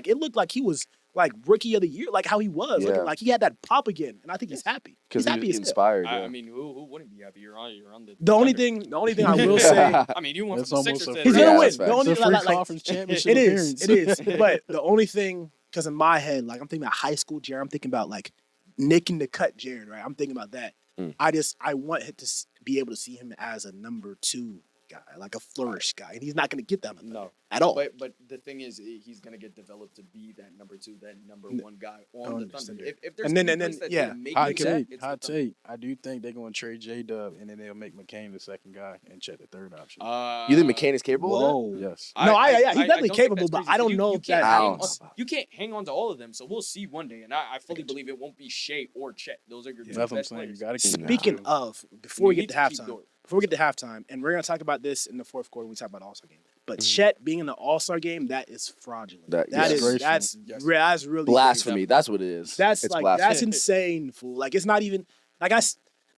Speaker 1: it looked like he was like rookie of the year, like how he was,
Speaker 2: Yeah.
Speaker 1: like he had that pop again, and I think he's happy.
Speaker 2: Because
Speaker 1: He's
Speaker 2: he
Speaker 1: happy
Speaker 2: was
Speaker 1: as hell.
Speaker 2: inspired.
Speaker 4: I
Speaker 2: yeah.
Speaker 4: mean, who wouldn't be happy? You're on the.
Speaker 1: The only
Speaker 4: Thunder.
Speaker 1: thing I will say,
Speaker 4: I mean, you went
Speaker 3: That's
Speaker 4: from the
Speaker 3: almost
Speaker 4: Sixers
Speaker 3: a
Speaker 4: to
Speaker 1: he's
Speaker 3: free-
Speaker 1: gonna
Speaker 2: Yeah,
Speaker 1: win.
Speaker 2: that's
Speaker 1: The
Speaker 2: facts.
Speaker 1: only
Speaker 3: It's a free
Speaker 1: like,
Speaker 3: conference championship
Speaker 1: it is,
Speaker 3: appearance.
Speaker 1: but the only thing, because in my head, like I'm thinking about high school Jared, I'm thinking about like nicking the cut Jared, right? I'm thinking about that.
Speaker 2: Mm.
Speaker 1: I want him to be able to see him as a number 2 guy, like a flourish guy, and he's not going to get that
Speaker 4: No,
Speaker 1: at all.
Speaker 4: but the thing is, he's gonna get developed to be that number 2, that number 1 guy on the
Speaker 1: understand
Speaker 4: Thunder.
Speaker 1: it.
Speaker 4: If there's
Speaker 1: And then-
Speaker 4: any
Speaker 1: and then-
Speaker 4: place that's
Speaker 1: yeah.
Speaker 4: gonna make
Speaker 3: Hot
Speaker 4: you that,
Speaker 3: take.
Speaker 4: it's
Speaker 3: Hot
Speaker 4: the Thunder.
Speaker 3: take. I do think they're going to trade J-Dub, and then they'll make McCain the second guy and check the third option.
Speaker 2: You think McCain is capable of that?
Speaker 1: Whoa.
Speaker 3: Yes.
Speaker 1: No, yeah, he's definitely
Speaker 4: don't think
Speaker 1: capable,
Speaker 4: that's
Speaker 1: but
Speaker 4: crazy,
Speaker 1: I don't
Speaker 4: 'cause
Speaker 1: know
Speaker 4: you
Speaker 1: if
Speaker 4: can't
Speaker 1: that
Speaker 4: hang on-
Speaker 2: ounce.
Speaker 4: You can't hang on to all of them, so we'll see one day. And I fully believe it won't be Shea or Chet. Those are your two
Speaker 3: That's what I'm
Speaker 4: best
Speaker 3: saying. You
Speaker 4: players.
Speaker 3: got to keep
Speaker 1: Speaking of, before we
Speaker 4: You
Speaker 1: get to
Speaker 4: need to keep
Speaker 1: halftime,
Speaker 4: Dort.
Speaker 1: before we get to halftime, and we're gonna talk about this in the fourth quarter when we talk about the All-Star game. But Chet being in the All-Star game, that is fraudulent.
Speaker 2: That-
Speaker 1: That's
Speaker 3: yes.
Speaker 1: that's really
Speaker 2: Blasphemy. That's what it is.
Speaker 1: That's
Speaker 2: it's
Speaker 1: like
Speaker 2: blasphemy.
Speaker 1: that's insane, fool. Like it's not even like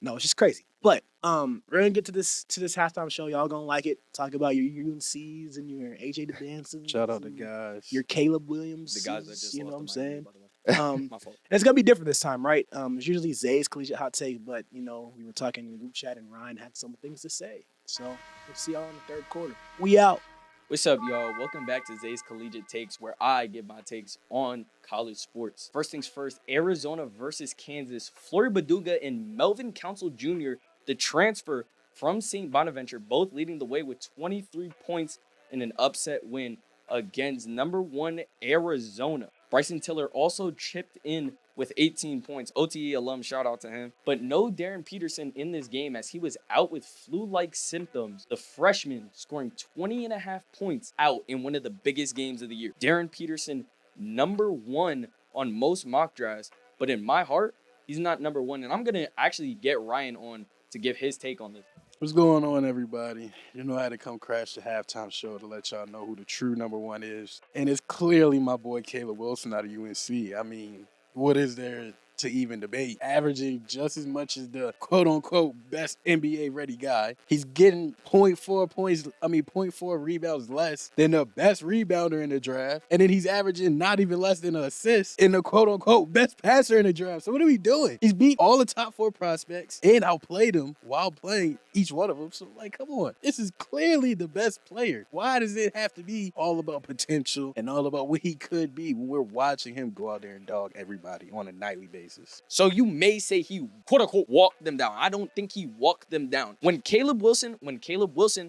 Speaker 1: no, it's just crazy. But we're gonna get to this halftime show. Y'all gonna like it. Talk about your UNCs and your AJ DeBansons.
Speaker 3: Shout out to guys.
Speaker 1: Your Caleb Williams.
Speaker 4: The guys that just
Speaker 1: you know what I'm
Speaker 4: lost to Miami,
Speaker 1: saying.
Speaker 4: by the way.
Speaker 1: My fault.
Speaker 4: My
Speaker 1: And it's gonna be different this time, right? It's usually Zay's collegiate hot take, but we were talking in the group chat and Ryan had some things to say. So we'll see y'all in the third quarter. We out.
Speaker 4: What's up, y'all? Welcome back to Zay's Collegiate Takes, where I give my takes on college sports. First things first, Arizona versus Kansas. Flory Baduga and Melvin Council Jr., the transfer from St. Bonaventure, both leading the way with 23 points in an upset win against number 1 Arizona. Bryson Tiller also chipped in with 18 points. OTE alum, shout out to him. But no Darren Peterson in this game as he was out with flu-like symptoms. The freshman scoring 20.5 points out in one of the biggest games of the year. Darren Peterson, number 1 on most mock drafts. But in my heart, he's not number 1. And I'm going to actually get Ryan on to give his take on this.
Speaker 3: What's going on, everybody? You know I had to come crash the halftime show to let y'all know who the true number 1 is. And it's clearly my boy Caleb Wilson out of UNC. I mean, what is there to even debate? Averaging just as much as the quote-unquote best NBA-ready guy. He's getting 0.4 rebounds less than the best rebounder in the draft. And then he's averaging not even less than an assist in the quote-unquote best passer in the draft. So what are we doing? He's beat all the top 4 prospects and outplayed them while playing each one of them. So, come on. This is clearly the best player. Why does it have to be all about potential and all about what he could be when we're watching him go out there and dog everybody on a nightly basis?
Speaker 4: So you may say he quote-unquote walked them down. I don't think he walked them down. When Caleb Wilson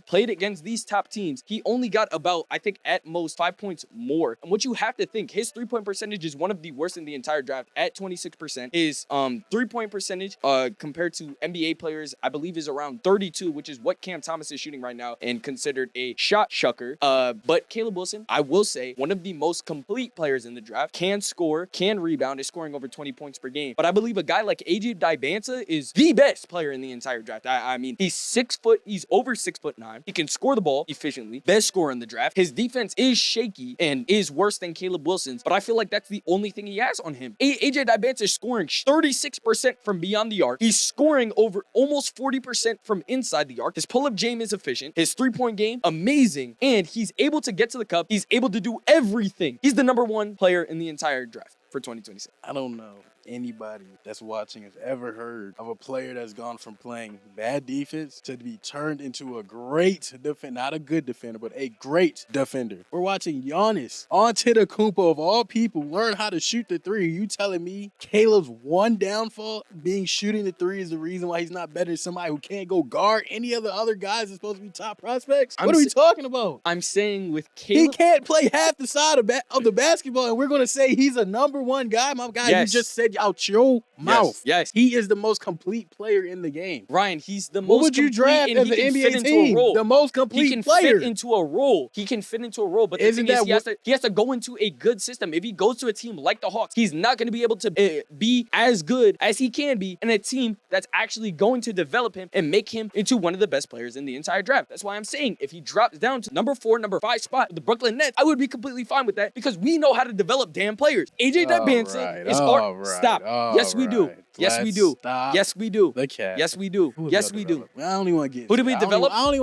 Speaker 4: played against these top teams, he only got about, I think, at most 5 points more. And what you have to think, his three-point percentage is one of the worst in the entire draft at 26%. His three-point percentage compared to NBA players, I believe, is around 32, which is what Cam Thomas is shooting right now and considered a shot shucker. But Caleb Wilson, I will say, one of the most complete players in the draft, can score, can rebound, is scoring over 20 points per game. But I believe a guy like AJ DiBanza is the best player in the entire draft. I mean, he's over 6'9". He can score the ball efficiently. Best scorer in the draft. His defense is shaky and is worse than Caleb Wilson's, but I feel like that's the only thing he has on him. AJ DiBanza is scoring 36% from beyond the arc. He's scoring over almost 40% from inside the arc. His pull-up game is efficient. His three-point game, amazing. And he's able to get to the cup. He's able to do everything. He's the number 1 player in the entire draft for 2026.
Speaker 3: I don't know anybody that's watching has ever heard of a player that's gone from playing bad defense to be turned into a great defender, not a good defender, but a great defender. We're watching Giannis Antetokounmpo of all people learn how to shoot the three. You telling me Caleb's one downfall being shooting the three is the reason why he's not better than somebody who can't go guard any of the other guys that's supposed to be top prospects? What are we talking about?
Speaker 4: I'm saying with Caleb,
Speaker 3: he can't play half the side of the basketball, and we're going to say he's a number 1 guy. My guy,
Speaker 4: Yes.
Speaker 3: You just said out your mouth.
Speaker 4: Yes.
Speaker 3: He is the most complete player in the game.
Speaker 4: Ryan, he's the most
Speaker 3: What would you
Speaker 4: complete,
Speaker 3: draft
Speaker 4: and
Speaker 3: as
Speaker 4: he
Speaker 3: an
Speaker 4: can fit
Speaker 3: NBA
Speaker 4: into
Speaker 3: team?
Speaker 4: a role.
Speaker 3: The most
Speaker 4: He
Speaker 3: complete
Speaker 4: can
Speaker 3: player.
Speaker 4: fit into a role. He can fit into a role, but the
Speaker 3: Isn't
Speaker 4: thing is,
Speaker 3: that
Speaker 4: he has to go into a good system. If he goes to a team like the Hawks, he's not going to be able to be as good as he can be in a team that's actually going to develop him and make him into one of the best players in the entire draft. That's why I'm saying if he drops down to number 4, number 5 spot with the Brooklyn Nets, I would be completely fine with that because we know how to develop damn players. AJ DiBanza is our stop. Yes, we do. Yes, we do.
Speaker 3: Stop.
Speaker 4: Yes, we do.
Speaker 3: The cat.
Speaker 4: Yes, we do.
Speaker 3: Who
Speaker 4: Yes,
Speaker 3: is
Speaker 4: we
Speaker 3: that
Speaker 4: do.
Speaker 3: development? I don't even want to get.
Speaker 4: Who did we develop? We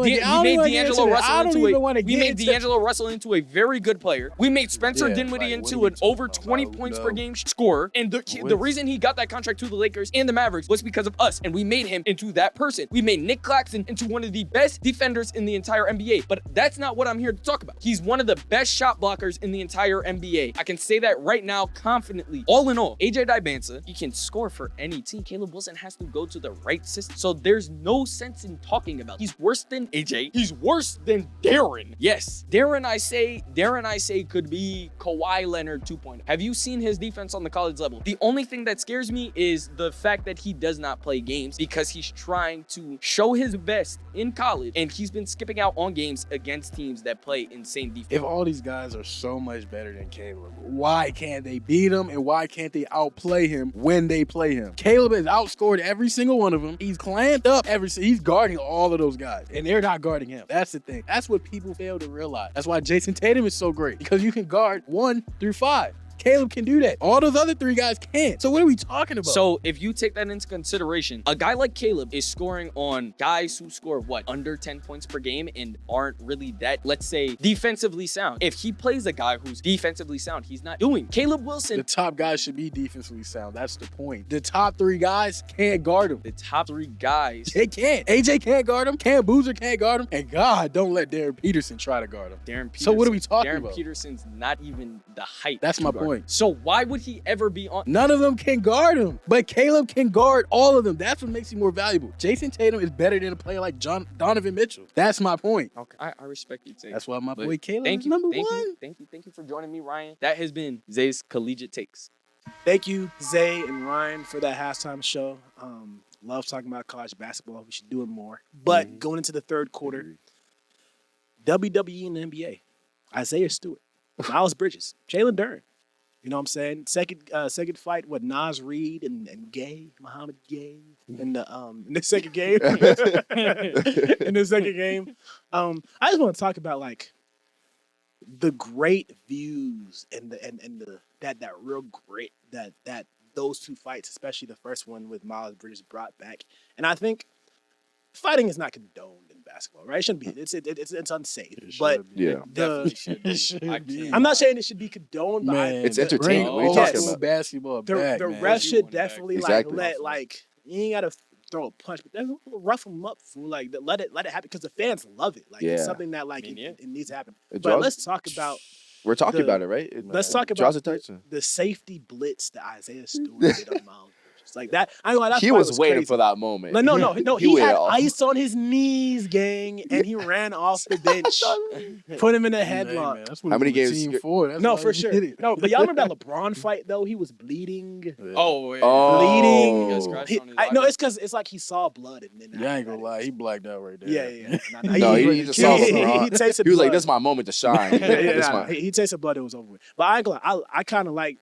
Speaker 4: made D'Angelo Russell into a very good player. We made Spencer Dinwiddie into an over 20 points per game scorer. And the reason he got that contract to the Lakers and the Mavericks was because of us. And we made him into that person. We made Nick Claxton into one of the best defenders in the entire NBA. But that's not what I'm here to talk about. He's one of the best shot blockers in the entire NBA. I can say that right now confidently. All in all, AJ DiBanza, he can score for any team. Caleb Wilson has to go to the right system. So there's no sense in talking about. He's worse than AJ. He's worse than Darren. Yes. Darren I say could be Kawhi Leonard 2.0. Have you seen his defense on the college level? The only thing that scares me is the fact that he does not play games because he's trying to show his best in college and he's been skipping out on games against teams that play insane defense.
Speaker 3: If all these guys are so much better than Caleb, why can't they beat him and why can't they outplay him when they play him? him. Caleb has outscored every single one of them. He's clammed up he's guarding all of those guys, and they're not guarding him. That's the thing. That's what people fail to realize. That's why Jason Tatum is so great, because you can guard 1 through 5. Caleb can do that. All those other 3 guys can't. So what are we talking about?
Speaker 4: So if you take that into consideration, a guy like Caleb is scoring on guys who score under 10 points per game and aren't really that, let's say, defensively sound. If he plays a guy who's defensively sound, he's not doing. Caleb Wilson.
Speaker 3: The top guys should be defensively sound. That's the point. The top 3 guys can't guard him.
Speaker 4: The top 3 guys.
Speaker 3: They can't. AJ can't guard him. Cam Boozer can't guard him. And God, don't let Darren Peterson try to guard him.
Speaker 4: Darren Peterson.
Speaker 3: So what are we talking
Speaker 4: Darren
Speaker 3: about?
Speaker 4: Peterson's not even the height.
Speaker 3: That's my point.
Speaker 4: So why would he ever be on?
Speaker 3: None of them can guard him, but Caleb can guard all of them. That's what makes him more valuable. Jason Tatum is better than a player like Donovan Mitchell. That's my point.
Speaker 4: Okay, I respect you, Tate.
Speaker 3: That's why my
Speaker 4: But
Speaker 3: boy Caleb
Speaker 4: thank
Speaker 3: is
Speaker 4: you,
Speaker 3: number
Speaker 4: thank
Speaker 3: 1.
Speaker 4: you, thank you for joining me, Ryan. That has been Zay's Collegiate Takes.
Speaker 1: Thank you, Zay and Ryan, for that halftime show. Love talking about college basketball. We should do it more. But going into the third quarter, WWE and the NBA, Isaiah Stewart, Miles Bridges, Jalen Duren. You know what I'm saying? Second fight with Nas Reed and Gay, Muhammad Gay in the second game. In the second game. I just want to talk about like the great views and that real grit that those 2 fights, especially the first one with Miles Bridges, brought back. And I think fighting is not condoned in basketball, right? It shouldn't be. It's unsafe. But
Speaker 2: Yeah.
Speaker 3: It should be.
Speaker 1: I'm not saying it should be condoned, but
Speaker 3: Man,
Speaker 2: It's entertainment. What are you
Speaker 1: Yes.
Speaker 2: talking about?
Speaker 3: Basketball
Speaker 1: the
Speaker 3: back,
Speaker 1: the
Speaker 3: man.
Speaker 1: ref should
Speaker 4: Everyone back.
Speaker 1: definitely
Speaker 2: Exactly.
Speaker 1: you ain't gotta throw a punch, but rough them up, fool. Like let it happen because the fans love it. Like it's
Speaker 2: Yeah.
Speaker 1: something that
Speaker 4: I mean,
Speaker 1: it needs to happen.
Speaker 2: It
Speaker 1: But
Speaker 2: draws-
Speaker 1: let's talk about
Speaker 2: We're talking
Speaker 1: the-
Speaker 2: about it, right?
Speaker 1: let's talk
Speaker 2: Draws
Speaker 1: about
Speaker 2: attention.
Speaker 1: the safety blitz that Isaiah Stewart did on Miles Bridges. Like that. I know that
Speaker 2: He
Speaker 1: fight
Speaker 2: was waiting
Speaker 1: crazy.
Speaker 2: for that moment.
Speaker 1: No.
Speaker 2: He
Speaker 1: He
Speaker 2: waited
Speaker 1: had
Speaker 2: all-
Speaker 1: ice on his knees, gang, and he ran off the bench, put him in a
Speaker 3: Hey,
Speaker 1: headlock.
Speaker 3: man, that's what
Speaker 2: How
Speaker 3: it
Speaker 2: many
Speaker 3: was a
Speaker 2: games-
Speaker 3: team for. That's
Speaker 1: No,
Speaker 3: why
Speaker 1: for
Speaker 3: he
Speaker 1: sure.
Speaker 3: did it.
Speaker 1: No, but y'all remember that LeBron fight though? He was bleeding.
Speaker 3: Yeah.
Speaker 4: Oh, yeah.
Speaker 2: Oh.
Speaker 4: He got scratched on his
Speaker 1: No,
Speaker 4: eyebrow.
Speaker 1: it's because it's like he saw blood and then.
Speaker 3: Yeah, I ain't gonna lie. He blacked out right there.
Speaker 1: Yeah.
Speaker 2: No, he just saw LeBron.
Speaker 1: He tasted
Speaker 2: He was like,
Speaker 1: blood.
Speaker 2: "This is my moment to shine." This my-
Speaker 1: He tasted blood. It was over with. But I ain't gonna lie, I kind of like.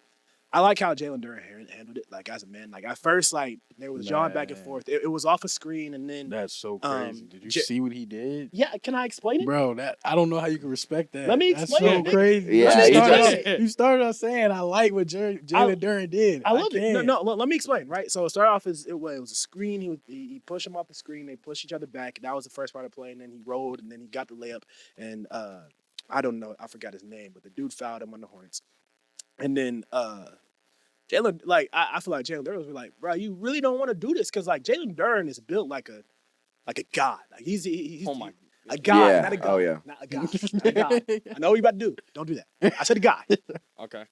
Speaker 1: I like how Jalen Duren handled it. Like as a man, like at first, like there was jawing back and
Speaker 3: Man.
Speaker 1: forth. It was off a screen, and then
Speaker 3: That's so crazy. Did you
Speaker 1: J-
Speaker 3: see what he did?
Speaker 1: yeah. Can I explain it?
Speaker 3: Bro, I don't know how you can respect that.
Speaker 1: Let me
Speaker 3: That's
Speaker 1: explain
Speaker 3: so
Speaker 1: it.
Speaker 3: crazy.
Speaker 2: Yeah,
Speaker 1: he
Speaker 3: You started off saying I like what Jalen Duren did.
Speaker 1: I love it.
Speaker 3: can't.
Speaker 1: No, let me explain. Right. So it started off as it was a screen. He pushed him off the screen. They pushed each other back. That was the first part of play, and then he rolled, and then he got the layup. And I don't know. I forgot his name, but the dude fouled him on the Hornets. And then Jalen, like I feel like Jalen Duren was like, bro, you really don't want to do this because like Jalen Duren is built like a god. Like he's
Speaker 4: Oh my.
Speaker 1: a god,
Speaker 2: Yeah.
Speaker 1: not a god.
Speaker 2: Oh, yeah.
Speaker 1: Not a god. Not a god. I know what you about to do. Don't do that. I said a guy.
Speaker 4: Okay.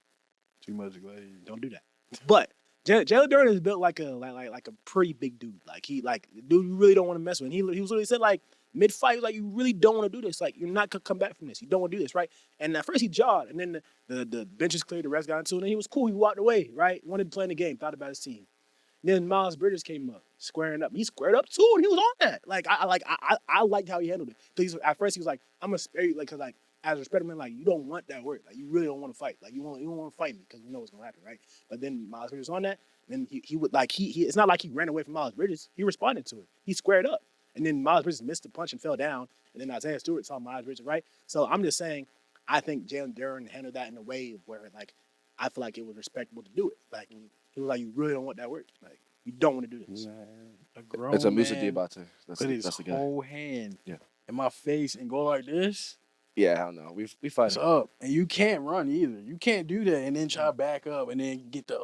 Speaker 3: Too much glaze.
Speaker 1: Don't do that. But Jalen Duren is built like a pretty big dude. Like he like the dude you really don't want to mess with. And he was literally said like mid fight like you really don't want to do this. Like you're not gonna come back from this. You don't want to do this, right? And at first he jawed, and then the benches cleared, the rest got into it, and he was cool. He walked away, right? Wanted to play in the game, thought about his team. Then Miles Bridges came up, squaring up. He squared up too, and he was on that. Like I liked how he handled it. Because at first he was like, I'm gonna spare you, like, cause like as a respected man, like you don't want that work. Like you really don't want to fight. Like you don't want to fight me because you know what's gonna happen, right? But then Miles Bridges was on that. And then he would like he it's not like he ran away from Miles Bridges. He responded to it. He squared up. And then Miles Bridges missed the punch and fell down. And then Isaiah Stewart saw Miles Bridges, right? So I'm just saying, I think Jalen Duren handled that in a way where like I feel like it was respectable to do it. Like he was like, you really don't want that work. Like you don't want to do this.
Speaker 3: A grown
Speaker 2: It's a Musa
Speaker 3: man
Speaker 2: Diabate. That's
Speaker 3: put his
Speaker 2: the guy.
Speaker 3: whole hand
Speaker 2: Yeah.
Speaker 3: in my face and go like this.
Speaker 2: Yeah, I don't know. We fight.
Speaker 3: It's up, and you can't run either. You can't do that and then try to back up and then get the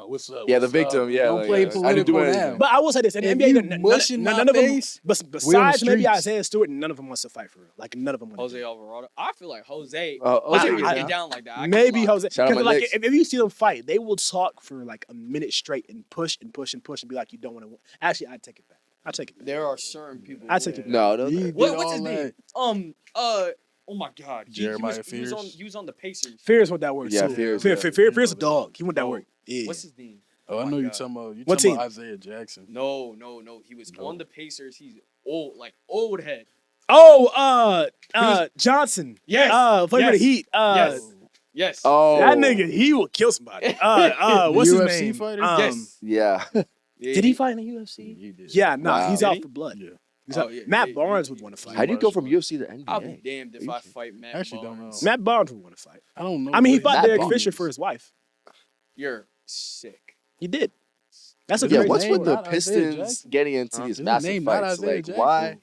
Speaker 3: what's up?
Speaker 2: Yeah, the
Speaker 3: what's
Speaker 2: victim.
Speaker 3: up?
Speaker 2: Yeah,
Speaker 3: don't
Speaker 2: like,
Speaker 3: play
Speaker 2: I didn't do
Speaker 3: political
Speaker 2: anything.
Speaker 3: now.
Speaker 1: But I will say this, in the
Speaker 3: If
Speaker 1: NBA,
Speaker 3: you
Speaker 1: none
Speaker 3: mushing my
Speaker 1: of them,
Speaker 3: face,
Speaker 1: besides maybe
Speaker 3: streets.
Speaker 1: Isaiah Stewart, none of them wants to fight for real. Like none of them want
Speaker 4: Jose Alvarado. I feel like Jose.
Speaker 2: Jose
Speaker 4: would
Speaker 2: get
Speaker 4: get down like that. I can't
Speaker 1: Maybe
Speaker 4: lie.
Speaker 1: Jose.
Speaker 2: Shout out
Speaker 1: Because
Speaker 2: my
Speaker 1: like
Speaker 2: Knicks.
Speaker 1: if you see them fight, they will talk for like a minute straight and push and push and push and be like, you don't want to. Actually, I take it back. I take it back.
Speaker 4: There are certain people.
Speaker 1: I take it back.
Speaker 2: No.
Speaker 3: He did
Speaker 4: What's
Speaker 3: all
Speaker 4: his
Speaker 3: that.
Speaker 4: name? Oh my God.
Speaker 3: Jeremiah
Speaker 4: he was
Speaker 3: Fears.
Speaker 4: he was on the Pacers.
Speaker 1: Fears want that work.
Speaker 2: Yeah,
Speaker 1: too.
Speaker 2: Fears,
Speaker 1: Fears a dog. He want that
Speaker 4: Oh,
Speaker 1: work. Yeah.
Speaker 4: What's his name?
Speaker 3: Oh, I
Speaker 4: my
Speaker 3: know you're
Speaker 4: God.
Speaker 3: talking about. You're
Speaker 1: What
Speaker 3: talking
Speaker 1: team?
Speaker 3: about Isaiah Jackson.
Speaker 4: No. He was
Speaker 3: No.
Speaker 4: on the Pacers. He's old, like old head.
Speaker 1: Oh, Johnson.
Speaker 4: Yes.
Speaker 1: Playing for the
Speaker 4: Yes.
Speaker 1: Heat.
Speaker 4: Yes. Yes.
Speaker 2: Oh,
Speaker 1: That nigga, he will kill somebody. What's his
Speaker 3: UFC
Speaker 1: name?
Speaker 3: fighter?
Speaker 4: Yes.
Speaker 2: yeah.
Speaker 4: Yeah,
Speaker 1: Did he fight in the UFC?
Speaker 3: He did.
Speaker 1: Yeah, no,
Speaker 2: Wow.
Speaker 1: he's
Speaker 4: Did
Speaker 1: out
Speaker 4: he?
Speaker 1: for blood.
Speaker 3: Yeah.
Speaker 4: Oh, yeah,
Speaker 1: Matt
Speaker 4: yeah,
Speaker 1: Barnes
Speaker 4: yeah,
Speaker 1: would want to fight.
Speaker 2: How do you go from
Speaker 3: Martial
Speaker 2: UFC to NBA?
Speaker 4: I'll be damned if I fight Matt
Speaker 3: Actually don't
Speaker 4: Barnes.
Speaker 3: know.
Speaker 1: Matt Barnes would want to fight.
Speaker 3: I don't know.
Speaker 1: I mean, he
Speaker 3: what
Speaker 1: fought
Speaker 2: Matt
Speaker 1: Derek
Speaker 2: Barnes.
Speaker 1: Fisher for his wife.
Speaker 4: You're sick.
Speaker 1: He did. That's a
Speaker 3: Is
Speaker 2: Yeah,
Speaker 3: his
Speaker 1: crazy
Speaker 2: what's
Speaker 3: name
Speaker 2: with the
Speaker 3: not Isaiah
Speaker 2: Pistons
Speaker 3: Jackson?
Speaker 2: getting into
Speaker 4: Huh?
Speaker 2: these
Speaker 3: Isn't his
Speaker 2: massive
Speaker 3: name not
Speaker 2: fights?
Speaker 3: Isaiah
Speaker 2: Like,
Speaker 3: Jackson?
Speaker 2: why?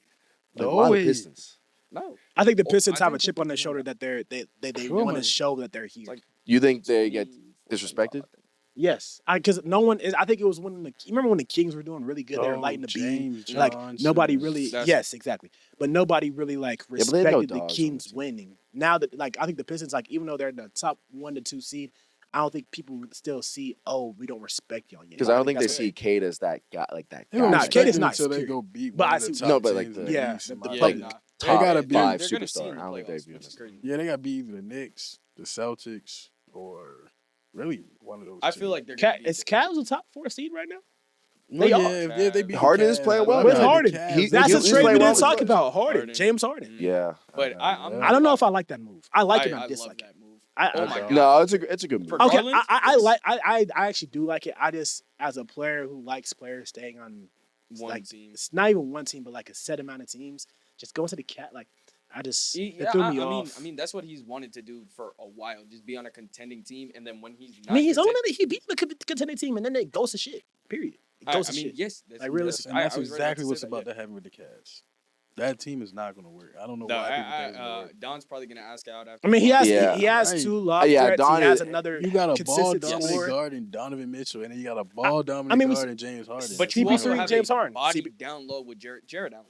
Speaker 3: The
Speaker 2: Like, why the
Speaker 3: way-
Speaker 2: Pistons?
Speaker 4: No.
Speaker 1: I think the
Speaker 4: Oh,
Speaker 1: Pistons
Speaker 4: I
Speaker 1: have a
Speaker 4: think
Speaker 1: chip
Speaker 4: the
Speaker 1: on their
Speaker 4: Pistons
Speaker 1: shoulder
Speaker 4: have
Speaker 1: that they
Speaker 3: Sure,
Speaker 1: want to
Speaker 3: man.
Speaker 1: show that they're here.
Speaker 4: like-
Speaker 2: You think they get
Speaker 4: 24,
Speaker 2: disrespected?
Speaker 4: 25, I think.
Speaker 1: Yes, because no one is. I think it was when you remember when the Kings were doing really good. They were lighting the beam.
Speaker 3: James
Speaker 1: Like
Speaker 3: Johnson.
Speaker 1: nobody really.
Speaker 4: That's-
Speaker 1: Yes, exactly. But nobody really like
Speaker 2: but they have no
Speaker 1: respected the
Speaker 2: dogs on
Speaker 1: Kings
Speaker 2: the team.
Speaker 1: winning. Now that like I think the Pistons like even though they're in the top 1 to 2 seed, I don't think people still see. Oh, we don't respect y'all yet.
Speaker 2: Because I don't think they
Speaker 1: that's
Speaker 2: see Kate as that guy, like that
Speaker 3: They
Speaker 2: guy.
Speaker 3: don't
Speaker 1: Nah,
Speaker 2: like
Speaker 1: Kate
Speaker 3: respect
Speaker 1: is
Speaker 3: him
Speaker 1: nice,
Speaker 3: until they
Speaker 1: period.
Speaker 3: go beat
Speaker 1: But
Speaker 3: one
Speaker 1: I
Speaker 3: of the
Speaker 1: see-
Speaker 3: top
Speaker 2: No, but, like,
Speaker 3: teams
Speaker 2: the-
Speaker 3: in the
Speaker 1: yeah,
Speaker 3: East, in
Speaker 1: the
Speaker 3: my
Speaker 4: Yeah,
Speaker 2: like,
Speaker 3: opinion.
Speaker 4: nah.
Speaker 2: top
Speaker 3: They gotta be-
Speaker 2: five
Speaker 4: They're gonna
Speaker 2: superstar.
Speaker 4: see in the
Speaker 2: I don't think
Speaker 4: playoffs,
Speaker 2: they've
Speaker 4: which is crazy.
Speaker 3: Yeah, they got to be either the Knicks, the Celtics, or really one of those.
Speaker 4: I
Speaker 3: two.
Speaker 4: feel like they're
Speaker 1: Cat,
Speaker 4: gonna be
Speaker 1: is Cavs a top 4 seed right now?
Speaker 3: Well,
Speaker 1: they
Speaker 3: yeah,
Speaker 1: are.
Speaker 3: if they beat the
Speaker 2: Harden is
Speaker 3: Cavs,
Speaker 2: playing
Speaker 3: I
Speaker 2: well
Speaker 3: like
Speaker 1: With
Speaker 2: now.
Speaker 3: the
Speaker 1: Harden.
Speaker 3: Cavs.
Speaker 2: He-
Speaker 1: That's
Speaker 2: he-
Speaker 1: a
Speaker 2: he's
Speaker 1: trade we
Speaker 2: playing well
Speaker 1: didn't
Speaker 2: with
Speaker 1: talk
Speaker 2: the-
Speaker 1: about. Harden,
Speaker 4: Harden.
Speaker 1: James Harden.
Speaker 4: Mhm.
Speaker 2: Yeah.
Speaker 4: But I'm
Speaker 1: I don't know if I like that move. I like it.
Speaker 4: I
Speaker 1: I
Speaker 4: love
Speaker 1: dislike it.
Speaker 4: that move.
Speaker 1: I,
Speaker 4: Oh
Speaker 1: I-
Speaker 4: my God.
Speaker 2: No, it's a good move.
Speaker 4: For
Speaker 1: Okay,
Speaker 4: Garland?
Speaker 1: I
Speaker 4: Yes.
Speaker 1: like I actually do like it. I just as a player who likes players staying on
Speaker 4: One
Speaker 1: like
Speaker 4: team.
Speaker 1: it's not even one team, but like a set amount of teams. Just going to the cat like I just it
Speaker 4: Yeah,
Speaker 1: threw
Speaker 4: I
Speaker 1: me
Speaker 4: mean,
Speaker 1: off.
Speaker 4: I mean, that's what he's wanted to do for a while. Just be on a contending team, and then when he's not,
Speaker 1: I mean, he's
Speaker 4: content-
Speaker 1: only he beat the contending team, and then it goes to shit. Period. It goes
Speaker 4: I
Speaker 1: to
Speaker 4: mean,
Speaker 1: shit.
Speaker 4: yes, that's,
Speaker 1: Like,
Speaker 3: Yes,
Speaker 1: realistically,
Speaker 3: and that's
Speaker 4: I was ready
Speaker 3: exactly
Speaker 4: to
Speaker 3: what's
Speaker 4: say that,
Speaker 3: about
Speaker 4: yeah.
Speaker 3: to happen with the Cavs. That team is not going to work. I don't know
Speaker 4: No,
Speaker 3: why people think it's going to work.
Speaker 4: Don's probably gonna ask out after.
Speaker 1: I mean, he has
Speaker 2: Yeah.
Speaker 1: he has
Speaker 3: Right.
Speaker 1: 2 lob
Speaker 2: Yeah,
Speaker 1: threats.
Speaker 2: Don
Speaker 1: He has
Speaker 2: is-
Speaker 1: another
Speaker 3: You got a ball
Speaker 1: consistent
Speaker 3: dominant
Speaker 1: scorer.
Speaker 3: guard in Donovan Mitchell, and then you got a ball dominant
Speaker 1: mean, we-
Speaker 3: guard in James Harden.
Speaker 4: But
Speaker 3: It's
Speaker 4: you
Speaker 3: not
Speaker 4: also
Speaker 3: gonna
Speaker 1: CP3,
Speaker 4: have
Speaker 3: work.
Speaker 1: James Harden.
Speaker 4: body
Speaker 1: CP
Speaker 4: down low with Jared Allen.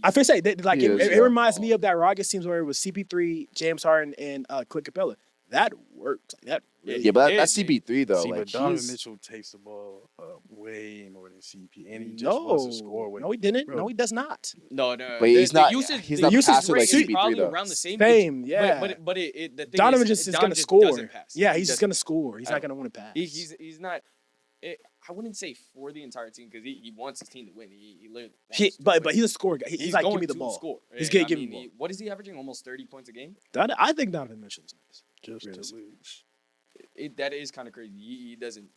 Speaker 1: I feel say like
Speaker 2: He is,
Speaker 1: it
Speaker 2: yeah.
Speaker 1: reminds me of that Rockets teams where it was CP3, James Harden, and Clint Capella. That worked. Like, that really
Speaker 2: Yeah, but
Speaker 4: It
Speaker 2: that's
Speaker 4: is,
Speaker 2: CP3 though.
Speaker 3: See,
Speaker 2: Like
Speaker 3: but Donovan
Speaker 2: he's-
Speaker 3: Mitchell takes the ball way more than CP, and he just
Speaker 1: no,
Speaker 3: wants to score with.
Speaker 1: no, he didn't.
Speaker 3: Bro.
Speaker 1: No, he does not.
Speaker 4: No,
Speaker 2: But he's not-
Speaker 4: Usage,
Speaker 2: he's
Speaker 4: the
Speaker 2: not
Speaker 4: usage
Speaker 1: passer
Speaker 4: rate
Speaker 1: like
Speaker 4: is
Speaker 2: CP3
Speaker 4: probably
Speaker 2: though.
Speaker 4: around the same.
Speaker 1: Same, yeah.
Speaker 4: But the thing
Speaker 1: Donovan
Speaker 4: is,
Speaker 1: just is
Speaker 4: Don
Speaker 1: gonna
Speaker 4: just
Speaker 1: score.
Speaker 4: doesn't pass.
Speaker 1: Yeah,
Speaker 4: He
Speaker 1: he's just
Speaker 4: doesn't.
Speaker 1: gonna score. He's
Speaker 4: I
Speaker 1: not
Speaker 4: don't-
Speaker 1: gonna win a pass.
Speaker 4: He's not. I wouldn't say for the entire team because he wants his team to win. He literally.
Speaker 1: He,
Speaker 4: wants to
Speaker 1: but
Speaker 4: win.
Speaker 1: he's a score guy. He's like,
Speaker 4: going
Speaker 1: give me the
Speaker 4: to
Speaker 1: ball.
Speaker 4: Score.
Speaker 1: He's
Speaker 4: Yeah,
Speaker 1: gonna give me the ball.
Speaker 4: What is he averaging? Almost 30 points a game.
Speaker 1: I think Donovan Mitchell's nice.
Speaker 3: just
Speaker 1: Really.
Speaker 3: to lose.
Speaker 4: That is kind of crazy. He doesn't.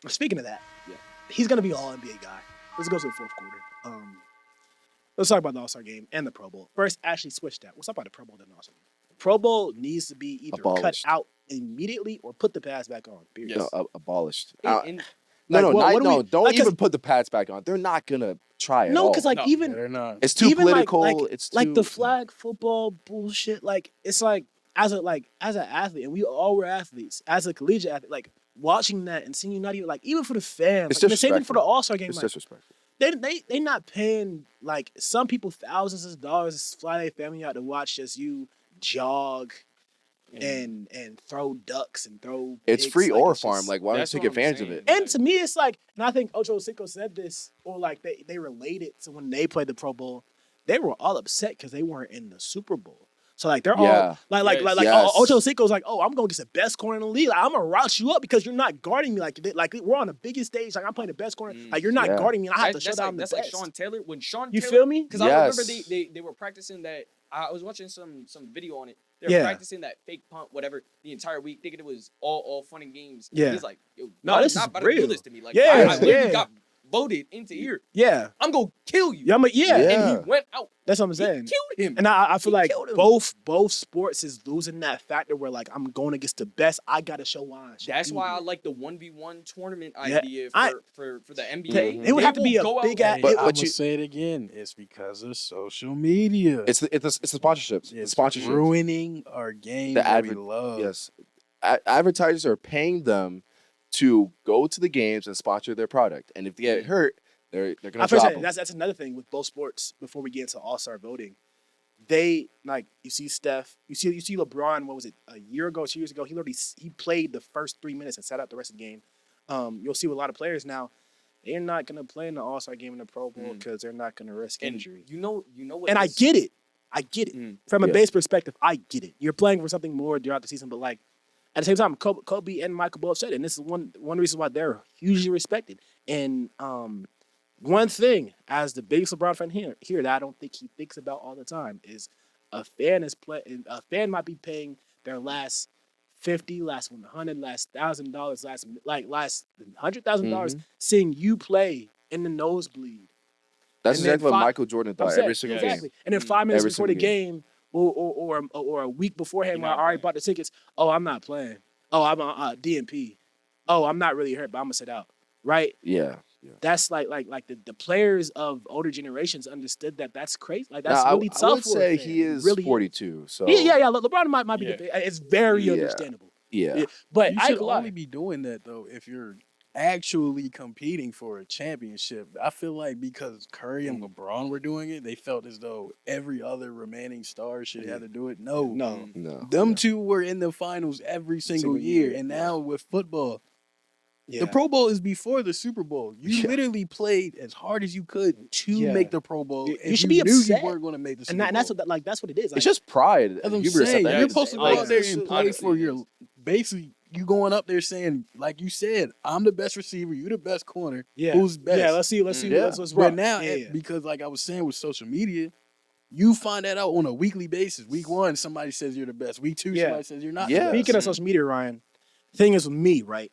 Speaker 1: Speaking of that,
Speaker 4: Yeah.
Speaker 1: he's gonna be all NBA guy. Let's go to the fourth quarter. Let's talk about the All-Star game and the Pro Bowl. First, actually switch that. Let's talk about the Pro Bowl then the All-Star game. The Pro Bowl needs to be either cut
Speaker 2: Abolished.
Speaker 1: out immediately or put the pass back on. Period.
Speaker 4: Yes.
Speaker 2: no, abolished.
Speaker 4: And
Speaker 1: Like,
Speaker 2: No,
Speaker 1: what do we-
Speaker 2: don't
Speaker 1: like, 'cause-
Speaker 2: even put the pads back on. They're not gonna try at
Speaker 1: No,
Speaker 2: all.
Speaker 1: because like
Speaker 4: No.
Speaker 3: Yeah,
Speaker 1: even
Speaker 3: they're not.
Speaker 2: It's too
Speaker 1: even
Speaker 2: political.
Speaker 1: Like
Speaker 2: It's too
Speaker 1: the flag football bullshit. Like it's like as an athlete, and we all were athletes. As a collegiate athlete, like watching that and seeing you not even like even for the fans.
Speaker 2: It's
Speaker 1: Like, the same thing for the
Speaker 2: disrespectful.
Speaker 1: All-Star game.
Speaker 2: It's
Speaker 1: Like,
Speaker 2: disrespectful.
Speaker 1: they not paying like some people thousands of dollars to fly their family out to watch just you jog and throw ducks and throw.
Speaker 2: It's
Speaker 1: pigs.
Speaker 2: free
Speaker 1: Like,
Speaker 2: or
Speaker 1: it's
Speaker 2: farm.
Speaker 1: just-
Speaker 2: Like, why don't you
Speaker 4: That's
Speaker 2: take
Speaker 4: what I'm
Speaker 2: advantage of
Speaker 4: saying.
Speaker 2: it?
Speaker 1: and to me, it's like, and I think Ocho Cinco said this, or like they related to when they played the Pro Bowl. They were all upset because they weren't in the Super Bowl. So like they're
Speaker 2: Yeah.
Speaker 1: all like
Speaker 2: Yes.
Speaker 1: Ocho Cinco's like, oh, I'm gonna get the best corner in the league. Like, I'm gonna route you up because you're not guarding me. Like we're on the biggest stage. Like I'm playing the best corner. Like you're not
Speaker 2: Yeah.
Speaker 1: guarding me. And I have to shut
Speaker 4: that's
Speaker 1: down
Speaker 4: like,
Speaker 1: the
Speaker 4: that's
Speaker 1: best.
Speaker 4: like Sean Taylor. When Sean
Speaker 1: You
Speaker 4: Taylor,
Speaker 1: feel me?
Speaker 4: Because I remember
Speaker 2: Yes.
Speaker 4: they were practicing that. I was watching some video on it. They were
Speaker 1: Yeah.
Speaker 4: practicing that fake punt, whatever, the entire week, thinking it was all fun and games.
Speaker 1: Yeah.
Speaker 4: He's like, yo,
Speaker 1: No,
Speaker 4: y'all
Speaker 1: this
Speaker 4: not
Speaker 1: is
Speaker 4: about to do
Speaker 1: real.
Speaker 4: this to me. Like,
Speaker 1: Yeah,
Speaker 4: I literally
Speaker 1: yeah.
Speaker 4: got voted into here.
Speaker 1: Yeah,
Speaker 4: I'm gonna kill you.
Speaker 1: yeah,
Speaker 2: Yeah.
Speaker 4: And he went out.
Speaker 1: that's what I'm
Speaker 4: He
Speaker 1: saying.
Speaker 4: killed him.
Speaker 1: And I feel
Speaker 4: He
Speaker 1: like
Speaker 4: killed him.
Speaker 1: both sports is losing that factor where like I'm going against the best. I gotta show why. I should
Speaker 4: That's
Speaker 1: be
Speaker 4: why I
Speaker 1: here.
Speaker 4: like the 1v1 tournament
Speaker 1: Yeah,
Speaker 4: idea
Speaker 1: I-
Speaker 4: for the NBA.
Speaker 2: Mhm.
Speaker 1: It would have to
Speaker 4: will
Speaker 1: be a
Speaker 4: go out
Speaker 1: big
Speaker 4: and-
Speaker 1: ass.
Speaker 3: Hey,
Speaker 2: But-
Speaker 3: I'm
Speaker 2: but
Speaker 3: gonna
Speaker 2: you-
Speaker 3: say it again. It's because of social media.
Speaker 2: It's the sponsorships. The
Speaker 3: It's
Speaker 2: sponsorships.
Speaker 3: ruining our game
Speaker 2: The
Speaker 3: that we
Speaker 2: adver-
Speaker 3: love.
Speaker 2: Yes. Advertisers are paying them to go to the games and sponsor their product. And if they get hurt, they're
Speaker 1: I
Speaker 2: gonna
Speaker 1: feel
Speaker 2: drop
Speaker 1: like
Speaker 2: them.
Speaker 1: that's another thing with both sports. Before we get into All-Star voting, they like you see Steph, you see LeBron. What was it, a year ago, 2 years ago? He played the first 3 minutes and sat out the rest of the game. You'll see with a lot of players now, they're not gonna play in the All-Star game in the Pro Bowl because they're not gonna risk
Speaker 4: And
Speaker 1: injury.
Speaker 4: you know what?
Speaker 1: And I
Speaker 4: this-
Speaker 1: get it. I get it.
Speaker 4: Mm.
Speaker 1: From a
Speaker 2: Yeah.
Speaker 1: base perspective, I get it. You're playing for something more throughout the season, but like at the same time, Kobe and Michael both said it, and this is one reason why they're hugely respected. And one thing, as the biggest LeBron fan here that I don't think he thinks about all the time is a fan might be paying their last $50, last $100, last $1,000, last $100,000
Speaker 2: Mhm.
Speaker 1: seeing you play in the nosebleed.
Speaker 2: That's
Speaker 1: And then
Speaker 2: exactly what
Speaker 1: fi-
Speaker 2: Michael Jordan
Speaker 1: I'm
Speaker 2: thought
Speaker 1: saying,
Speaker 2: every single
Speaker 1: exactly.
Speaker 2: game.
Speaker 1: And then 5 minutes
Speaker 2: Every
Speaker 1: before the
Speaker 2: single
Speaker 1: game, or a week beforehand,
Speaker 4: You're
Speaker 1: when I
Speaker 4: not
Speaker 1: already
Speaker 4: playing.
Speaker 1: bought the tickets. Oh, I'm not playing. Oh, I'm on DNP. Oh, I'm not really hurt, but I'm gonna sit out. Right?
Speaker 2: Yeah.
Speaker 1: That's like the players of older generations understood that. That's crazy. Like that's
Speaker 2: Now,
Speaker 1: really
Speaker 2: I
Speaker 1: tough
Speaker 2: would
Speaker 1: for a
Speaker 2: say
Speaker 1: fan.
Speaker 2: he
Speaker 1: It
Speaker 2: is
Speaker 1: really
Speaker 2: 42. So
Speaker 1: Yeah. LeBron might be
Speaker 4: Yeah.
Speaker 1: it's very
Speaker 2: Yeah.
Speaker 1: understandable.
Speaker 2: yeah.
Speaker 1: But
Speaker 3: You
Speaker 1: I
Speaker 3: should
Speaker 1: ain't gonna
Speaker 3: only
Speaker 1: lie.
Speaker 3: be doing that though if you're actually competing for a championship. I feel like because Curry and LeBron were doing it, they felt as though every other remaining star should have to do it. No,
Speaker 1: No.
Speaker 2: No.
Speaker 3: them two were in the finals every single year, and now with football,
Speaker 1: Yeah.
Speaker 3: the Pro Bowl is before the Super Bowl. You
Speaker 2: Yeah.
Speaker 3: literally played as hard as you could to
Speaker 1: Yeah.
Speaker 3: make the Pro Bowl.
Speaker 1: You
Speaker 3: if
Speaker 1: should
Speaker 3: you
Speaker 1: be
Speaker 3: knew
Speaker 1: upset.
Speaker 3: you weren't going to make the Super
Speaker 1: and
Speaker 3: Bowl.
Speaker 1: that's what that's what it is. Like,
Speaker 2: It's just pride.
Speaker 3: That's what I'm
Speaker 2: Hubert said
Speaker 3: saying.
Speaker 2: that
Speaker 3: You're
Speaker 2: the
Speaker 3: supposed to
Speaker 2: other
Speaker 3: go
Speaker 2: day.
Speaker 3: out there
Speaker 4: Honestly,
Speaker 3: and play
Speaker 4: honestly,
Speaker 3: for
Speaker 4: it
Speaker 3: your.
Speaker 4: is.
Speaker 3: Basically, you going up there saying, like you said, I'm the best receiver. You the best corner.
Speaker 1: yeah.
Speaker 3: Who's best?
Speaker 1: Yeah, let's see.
Speaker 2: Yeah.
Speaker 1: Let's
Speaker 3: But
Speaker 1: rock.
Speaker 3: now,
Speaker 1: Yeah.
Speaker 3: because like I was saying with social media, you find that out on a weekly basis. Week 1, somebody says you're the best. Week 2,
Speaker 1: Yeah.
Speaker 3: somebody says you're not.
Speaker 2: Yeah.
Speaker 3: The best.
Speaker 1: Speaking of social media, Ryan, thing is with me, right?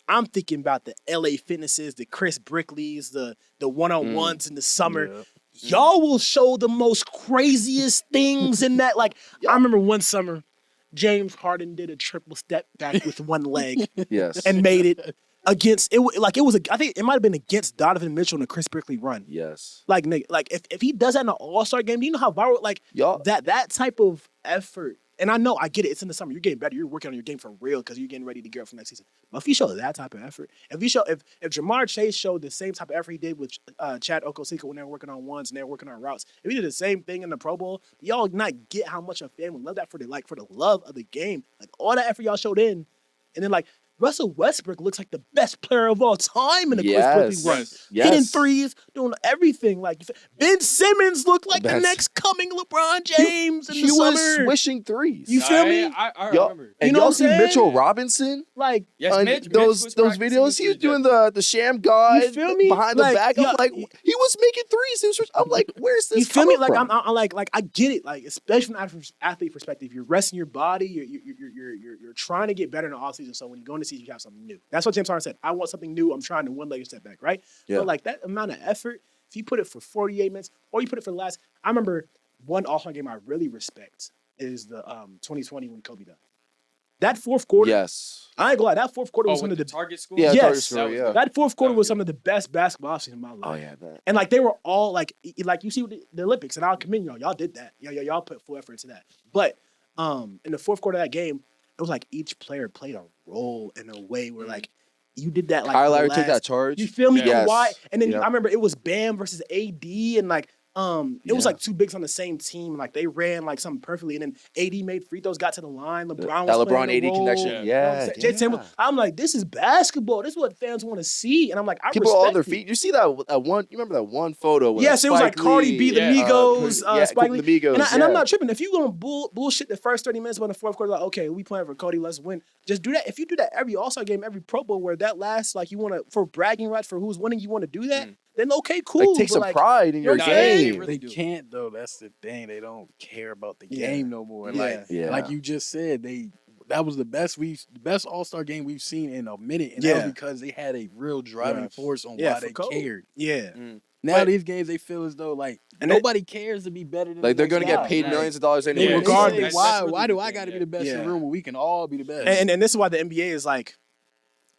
Speaker 1: I'm thinking about the LA Fitnesses, the Chris Brickleys, the one-on-ones in the summer.
Speaker 3: Yeah.
Speaker 1: Y'all will show the most craziest things in that. Like, I remember one summer, James Harden did a triple step back with one leg
Speaker 2: Yes.
Speaker 1: and made it against I think it might have been against Donovan Mitchell in the Chris Brickley run.
Speaker 2: Yes.
Speaker 1: Like, nigga, like if he does that in an All-Star game, do you know how viral
Speaker 2: Y'all.
Speaker 1: that type of effort? And I know, I get it. It's in the summer. You're getting better. You're working on your game for real because you're getting ready to gear up for next season. But if you show that type of effort, if Jamar Chase showed the same type of effort he did with Chad Okonkwo when they were working on ones and they were working on routes, if he did the same thing in the Pro Bowl, y'all not get how much a fan would love that for the love of the game. Like all that effort y'all showed in, and then like Russell Westbrook looks like the best player of all time in the Chris Brickley run.
Speaker 2: Yes.
Speaker 1: Hitting threes, doing everything. Like Ben Simmons looked like the
Speaker 2: That's-
Speaker 1: next coming LeBron James in
Speaker 2: He
Speaker 1: the
Speaker 2: was
Speaker 1: summer.
Speaker 2: swishing threes.
Speaker 1: You feel me?
Speaker 4: I
Speaker 2: Y'all-
Speaker 4: remember.
Speaker 2: And
Speaker 1: You know
Speaker 2: y'all
Speaker 1: what
Speaker 2: see
Speaker 1: I'm
Speaker 2: Mitchell
Speaker 1: saying?
Speaker 2: Robinson?
Speaker 1: Like,
Speaker 4: Yes,
Speaker 2: on
Speaker 4: Mitch
Speaker 2: those
Speaker 4: was practicing
Speaker 2: videos,
Speaker 4: with
Speaker 2: he was
Speaker 4: the
Speaker 2: doing
Speaker 4: Jets.
Speaker 2: the sham god
Speaker 1: You feel me?
Speaker 2: behind the
Speaker 1: Like,
Speaker 2: back. I'm
Speaker 1: yeah,
Speaker 2: like, he was making threes. I'm like, where's this
Speaker 1: you feel me?
Speaker 2: coming
Speaker 1: Like
Speaker 2: from?
Speaker 1: I'm like I get it. Like especially from an athlete perspective, you're resting your body. You're trying to get better in the offseason. So when you go into the season, you have something new. That's what James Harden said. I want something new. I'm trying to one-leg step back, right?
Speaker 2: Yeah.
Speaker 1: But like that amount of effort, if you put it for 48 minutes or you put it for the last, I remember one All-Star game I really respect is the 2020 when Kobe died. That fourth quarter,
Speaker 2: Yes.
Speaker 1: I ain't gonna lie, that fourth quarter was
Speaker 4: Oh,
Speaker 1: some
Speaker 4: with
Speaker 1: of
Speaker 4: the
Speaker 1: the
Speaker 4: target score?
Speaker 2: Yeah,
Speaker 1: Yes.
Speaker 2: target score, yeah.
Speaker 1: that fourth quarter
Speaker 4: That
Speaker 1: was
Speaker 4: was
Speaker 1: some of the best basketball offseason in my life.
Speaker 2: Oh yeah, that.
Speaker 1: And like they were all like you see with the Olympics, and I'll commend y'all. Y'all did that. Y'all put full effort into that. But in the fourth quarter of that game, it was like each player played a role in a way where like you did that like
Speaker 2: Kyle
Speaker 1: the
Speaker 2: Lowry took
Speaker 1: last-
Speaker 2: that charge.
Speaker 1: You feel me?
Speaker 2: Yes.
Speaker 1: Kawhi, and then
Speaker 2: Yep.
Speaker 1: I remember it was Bam versus AD, and like it was
Speaker 2: Yeah.
Speaker 1: like two bigs on the same team. And like they ran like something perfectly, and then AD made free throws, got to the line. LeBron
Speaker 2: That
Speaker 1: was
Speaker 2: LeBron
Speaker 1: playing a
Speaker 2: AD
Speaker 1: role.
Speaker 2: connection.
Speaker 4: Yeah.
Speaker 2: Yeah.
Speaker 1: Jay Tatum, I'm like, this is basketball. This is what fans want to see, and I'm like, I
Speaker 2: People all
Speaker 1: respect
Speaker 2: their
Speaker 1: it.
Speaker 2: feet. You see that one? You remember that one photo? With
Speaker 1: Yes, it was like
Speaker 2: Spike
Speaker 1: Cardi B,
Speaker 2: Lee,
Speaker 1: the
Speaker 4: Yeah.
Speaker 1: Migos, Spike Lee.
Speaker 2: the Migos.
Speaker 1: And I'm
Speaker 2: yeah.
Speaker 1: not tripping. If you gonna bullshit the first 30 minutes, but in the fourth quarter, like, okay, we playing for Cody, let's win. Just do that. If you do that every All-Star game, every Pro Bowl, where that lasts, like you want to for bragging rights for who's winning, you want to do that. Then okay, cool.
Speaker 2: Like take
Speaker 1: but,
Speaker 2: some
Speaker 1: like,
Speaker 2: pride in your
Speaker 1: Nah,
Speaker 4: they
Speaker 2: game.
Speaker 4: really
Speaker 3: They
Speaker 4: do.
Speaker 3: can't though. That's the thing. They don't care about the
Speaker 1: Yeah.
Speaker 3: game no more.
Speaker 1: Yeah.
Speaker 3: Like
Speaker 2: Yeah.
Speaker 3: like you just said, that was the best All-Star game we've seen in a minute, and that
Speaker 1: Yeah.
Speaker 3: was because they had a real driving
Speaker 1: Yeah.
Speaker 3: force on
Speaker 1: Yeah,
Speaker 3: why
Speaker 1: for
Speaker 3: they
Speaker 1: Kobe.
Speaker 3: cared.
Speaker 1: Yeah.
Speaker 3: Now
Speaker 1: But-
Speaker 3: these games, they feel as though like
Speaker 1: And
Speaker 3: nobody cares to be better than
Speaker 2: Like
Speaker 3: the
Speaker 2: they're
Speaker 3: next
Speaker 2: gonna
Speaker 3: guy.
Speaker 2: get paid
Speaker 4: Right.
Speaker 2: millions of dollars
Speaker 3: They,
Speaker 2: anyway.
Speaker 3: they
Speaker 1: regardless.
Speaker 3: say, why
Speaker 4: really
Speaker 3: do
Speaker 4: the
Speaker 3: I
Speaker 4: thing,
Speaker 3: got to be
Speaker 4: yeah.
Speaker 3: the best in
Speaker 1: Yeah.
Speaker 3: the room when we can all be the best?
Speaker 1: And this is why the NBA is like,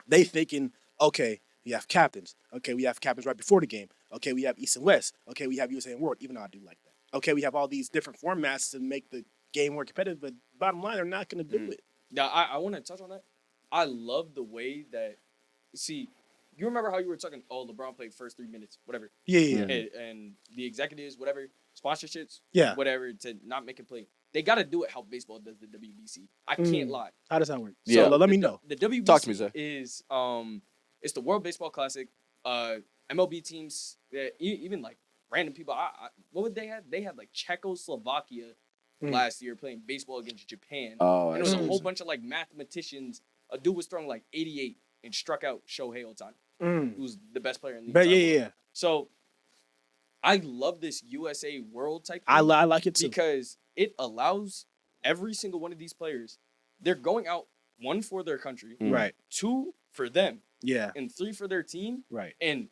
Speaker 1: they thinking, okay, we have captains. Okay, we have captains right before the game. Okay, we have East and West. Okay, we have USA and World, even though I do like that. Okay, we have all these different formats to make the game more competitive, but bottom line, they're not going to do it.
Speaker 4: Now, I want to touch on that. I love the way that, see, you remember how you were talking, oh, LeBron played first 3 minutes, whatever.
Speaker 1: Yeah.
Speaker 4: And the executives, whatever, sponsorships,
Speaker 1: Yeah.
Speaker 4: whatever, to not make him play. They got to do it how baseball does the WBC. I can't lie.
Speaker 1: How does that work?
Speaker 2: Yeah.
Speaker 1: So let me know.
Speaker 4: The WBC
Speaker 2: Talk to me, Zay.
Speaker 4: is it's the World Baseball Classic. MLB teams, even like random people. What would they have? They had like Czechoslovakia last year playing baseball against Japan.
Speaker 2: Oh,
Speaker 4: And it was a
Speaker 1: Mm.
Speaker 4: whole bunch of like mathematicians. A dude was throwing like 88 and struck out Shohei Ohtani, who was the best player in the
Speaker 1: But
Speaker 4: entire
Speaker 1: yeah.
Speaker 4: world. So I love this USA World type
Speaker 1: I
Speaker 4: thing
Speaker 1: like it too.
Speaker 4: because it allows every single one of these players. They're going out 1 for their country,
Speaker 1: Right.
Speaker 4: 2 for them,
Speaker 1: Yeah.
Speaker 4: and 3 for their team.
Speaker 1: Right.
Speaker 4: And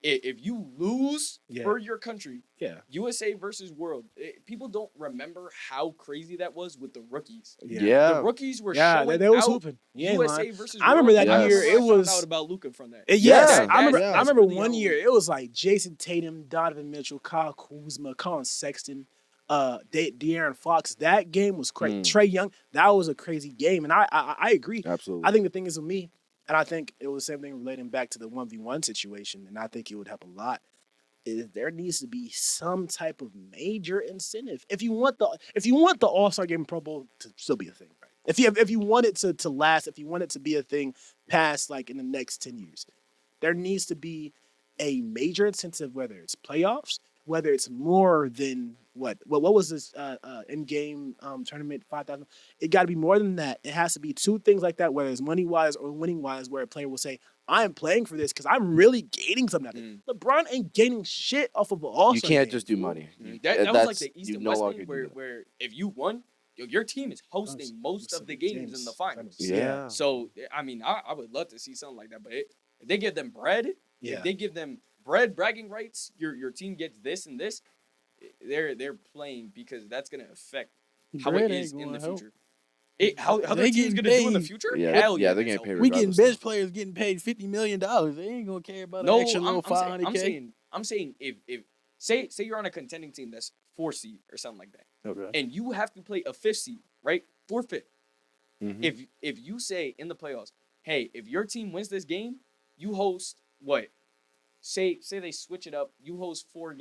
Speaker 4: if you lose
Speaker 1: Yeah.
Speaker 4: for your country,
Speaker 1: Yeah.
Speaker 4: USA versus world, people don't remember how crazy that was with the rookies.
Speaker 2: Yeah.
Speaker 4: The rookies were
Speaker 1: Yeah,
Speaker 4: showing
Speaker 1: they was
Speaker 4: out
Speaker 1: hooping. You ain't
Speaker 4: USA
Speaker 1: lying.
Speaker 4: versus
Speaker 1: I remember
Speaker 4: world.
Speaker 1: that
Speaker 2: Yes.
Speaker 1: year.
Speaker 4: I
Speaker 1: It
Speaker 4: found
Speaker 1: was
Speaker 4: out about Luka from that.
Speaker 1: Yes,
Speaker 2: Yeah,
Speaker 1: I remember.
Speaker 2: yeah.
Speaker 1: I remember
Speaker 4: really
Speaker 1: one
Speaker 4: how it
Speaker 1: year.
Speaker 4: was.
Speaker 1: It was like Jason Tatum, Donovan Mitchell, Kyle Kuzma, Colin Sexton, De'Aaron Fox. That game was crazy. Trey Young. That was a crazy game, and I agree.
Speaker 2: Absolutely.
Speaker 1: I think the thing is with me, and I think it was the same thing relating back to the 1v1 situation, and I think it would help a lot. Is there needs to be some type of major incentive if you want the All-Star Game and Pro Bowl to still be a thing, right? If you want it to last, if you want it to be a thing past like in the next 10 years, there needs to be a major incentive, whether it's playoffs, whether it's more than what was this in game tournament 5,000. It got to be more than that. It has to be two things like that, whether it's money wise or winning wise, where a player will say, "I am playing for this because I'm really gaining something." Out of it." LeBron ain't gaining shit off of an All-Star
Speaker 2: You can't
Speaker 1: game,
Speaker 2: just do
Speaker 1: fool.
Speaker 2: money.
Speaker 4: That was like the East
Speaker 2: you
Speaker 4: and
Speaker 2: no
Speaker 4: West
Speaker 2: longer
Speaker 4: thing
Speaker 2: do that.
Speaker 4: where if you won, your team is hosting most of the games in the finals.
Speaker 2: Yeah.
Speaker 4: So, I mean, I would love to see something like that. But if they give them bread,
Speaker 1: Yeah.
Speaker 4: if they give them bread, bragging rights, your team gets this and this, they're playing because that's going to affect how
Speaker 3: Bread
Speaker 4: it
Speaker 3: ain't
Speaker 4: is in
Speaker 3: gonna
Speaker 4: the
Speaker 3: help.
Speaker 4: future. How
Speaker 3: They
Speaker 4: their team's
Speaker 3: getting
Speaker 4: going to do in the
Speaker 3: paid.
Speaker 4: future?
Speaker 2: Yeah,
Speaker 4: Hell
Speaker 2: yeah,
Speaker 4: yeah,
Speaker 2: they're
Speaker 4: that's
Speaker 2: getting paid
Speaker 4: helpful.
Speaker 3: We getting
Speaker 2: regardless,
Speaker 3: bench players getting paid $50 million. They ain't gonna care about
Speaker 4: No,
Speaker 3: an extra little
Speaker 4: I'm
Speaker 3: 500K.
Speaker 4: I'm saying if say you're on a contending team that's 4 seed or something like that,
Speaker 3: Okay.
Speaker 4: and you have to play a 5th seed, right? 4th, 5th.
Speaker 2: Mhm.
Speaker 4: If you say in the playoffs, hey, if your team wins this game, you host what? Say they switch it up. You host 4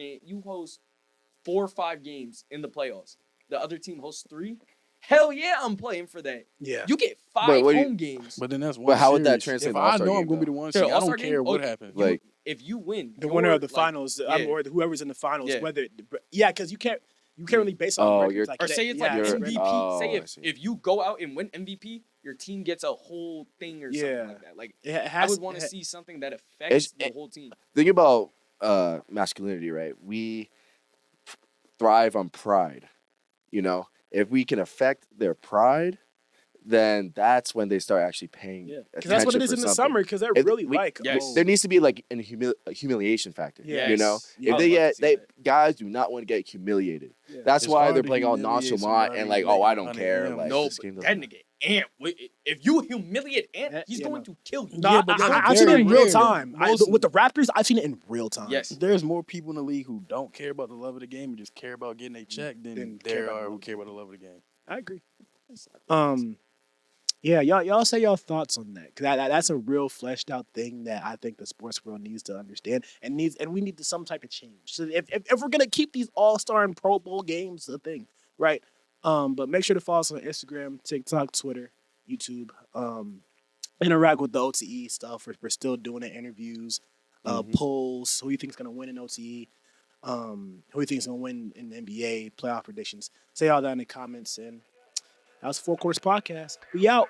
Speaker 4: or 5 games in the playoffs. The other team hosts 3. Hell yeah, I'm playing for that.
Speaker 1: Yeah.
Speaker 4: You get 5
Speaker 2: But what do you-
Speaker 4: home games.
Speaker 3: But then that's one.
Speaker 2: But how would that
Speaker 3: series.
Speaker 2: translate
Speaker 3: If
Speaker 2: to
Speaker 3: I
Speaker 2: All-Star
Speaker 3: know I'm
Speaker 2: game,
Speaker 3: gonna be the
Speaker 2: though?
Speaker 3: one
Speaker 4: To
Speaker 3: seed,
Speaker 4: the
Speaker 3: I don't
Speaker 4: All-Star
Speaker 3: care
Speaker 4: game?
Speaker 3: what
Speaker 4: Oh,
Speaker 3: happens.
Speaker 2: Like-
Speaker 4: if you win,
Speaker 1: The winner of the
Speaker 4: like,
Speaker 1: finals,
Speaker 4: yeah.
Speaker 1: or whoever's in the finals,
Speaker 4: Yeah.
Speaker 1: whether because you can't really base off
Speaker 2: Oh,
Speaker 1: records
Speaker 2: you're-
Speaker 1: like
Speaker 4: Or
Speaker 1: that.
Speaker 4: say it's
Speaker 1: Yeah,
Speaker 4: like
Speaker 2: You're-
Speaker 4: MVP.
Speaker 2: oh,
Speaker 4: say
Speaker 2: I see.
Speaker 4: if you go out and win MVP, your team gets a whole thing or
Speaker 1: Yeah.
Speaker 4: something like that. Like
Speaker 1: It
Speaker 4: I
Speaker 1: has,
Speaker 4: would want to
Speaker 1: it-
Speaker 4: see something that affects the
Speaker 2: It's-
Speaker 4: whole team.
Speaker 2: Think about masculinity, right? We thrive on pride. You know, if we can affect their pride, then that's when they start actually paying
Speaker 1: Yeah,
Speaker 2: attention
Speaker 1: because that's what it is
Speaker 2: for
Speaker 1: in the
Speaker 2: something.
Speaker 1: summer. Because they're
Speaker 2: If
Speaker 1: really
Speaker 2: we-
Speaker 1: like,
Speaker 4: Yes.
Speaker 2: There needs to be like a humiliation factor.
Speaker 1: Yes.
Speaker 2: You know,
Speaker 1: Yeah.
Speaker 2: if
Speaker 4: I
Speaker 2: they
Speaker 4: would love
Speaker 2: get
Speaker 4: to see
Speaker 2: they
Speaker 4: that.
Speaker 2: guys do not want to get humiliated.
Speaker 1: Yeah.
Speaker 2: That's
Speaker 3: It's
Speaker 2: why
Speaker 3: hard
Speaker 2: they're
Speaker 3: to
Speaker 2: playing all
Speaker 3: humiliate
Speaker 2: nonchalant and
Speaker 3: somebody
Speaker 2: like, oh, I
Speaker 3: making
Speaker 2: don't
Speaker 3: 100
Speaker 2: care.
Speaker 3: M's.
Speaker 2: Like,
Speaker 4: No,
Speaker 2: this
Speaker 4: but
Speaker 2: game
Speaker 4: that
Speaker 2: doesn't
Speaker 4: nigga Ant. If you humiliate Ant, he's
Speaker 1: Yeah,
Speaker 4: going
Speaker 1: no.
Speaker 4: to kill you.
Speaker 1: No,
Speaker 3: Yeah, but that's
Speaker 1: I've seen it in
Speaker 3: very
Speaker 1: real
Speaker 3: rare.
Speaker 1: time.
Speaker 3: Most-
Speaker 1: With the Raptors, I've seen it in real time.
Speaker 4: Yes.
Speaker 3: There's more people in the league who don't care about the love of the game and just care about getting a check than
Speaker 1: Then care
Speaker 3: there
Speaker 1: about the
Speaker 3: are
Speaker 1: love
Speaker 3: who
Speaker 1: of
Speaker 3: care about the love of the game.
Speaker 1: I agree. Yeah, y'all say y'all thoughts on that, because that's a real fleshed out thing that I think the sports world needs to understand and we need some type of change. So if we're gonna keep these All-Star and Pro Bowl games a thing, right? But make sure to follow us on Instagram, TikTok, Twitter, YouTube. Interact with the OTE stuff. We're still doing the interviews, polls. Who you think's gonna win in OTE? Who you think's gonna win in the NBA playoff predictions? Say all that in the comments. And that was 4 Quarters Podcast. We out.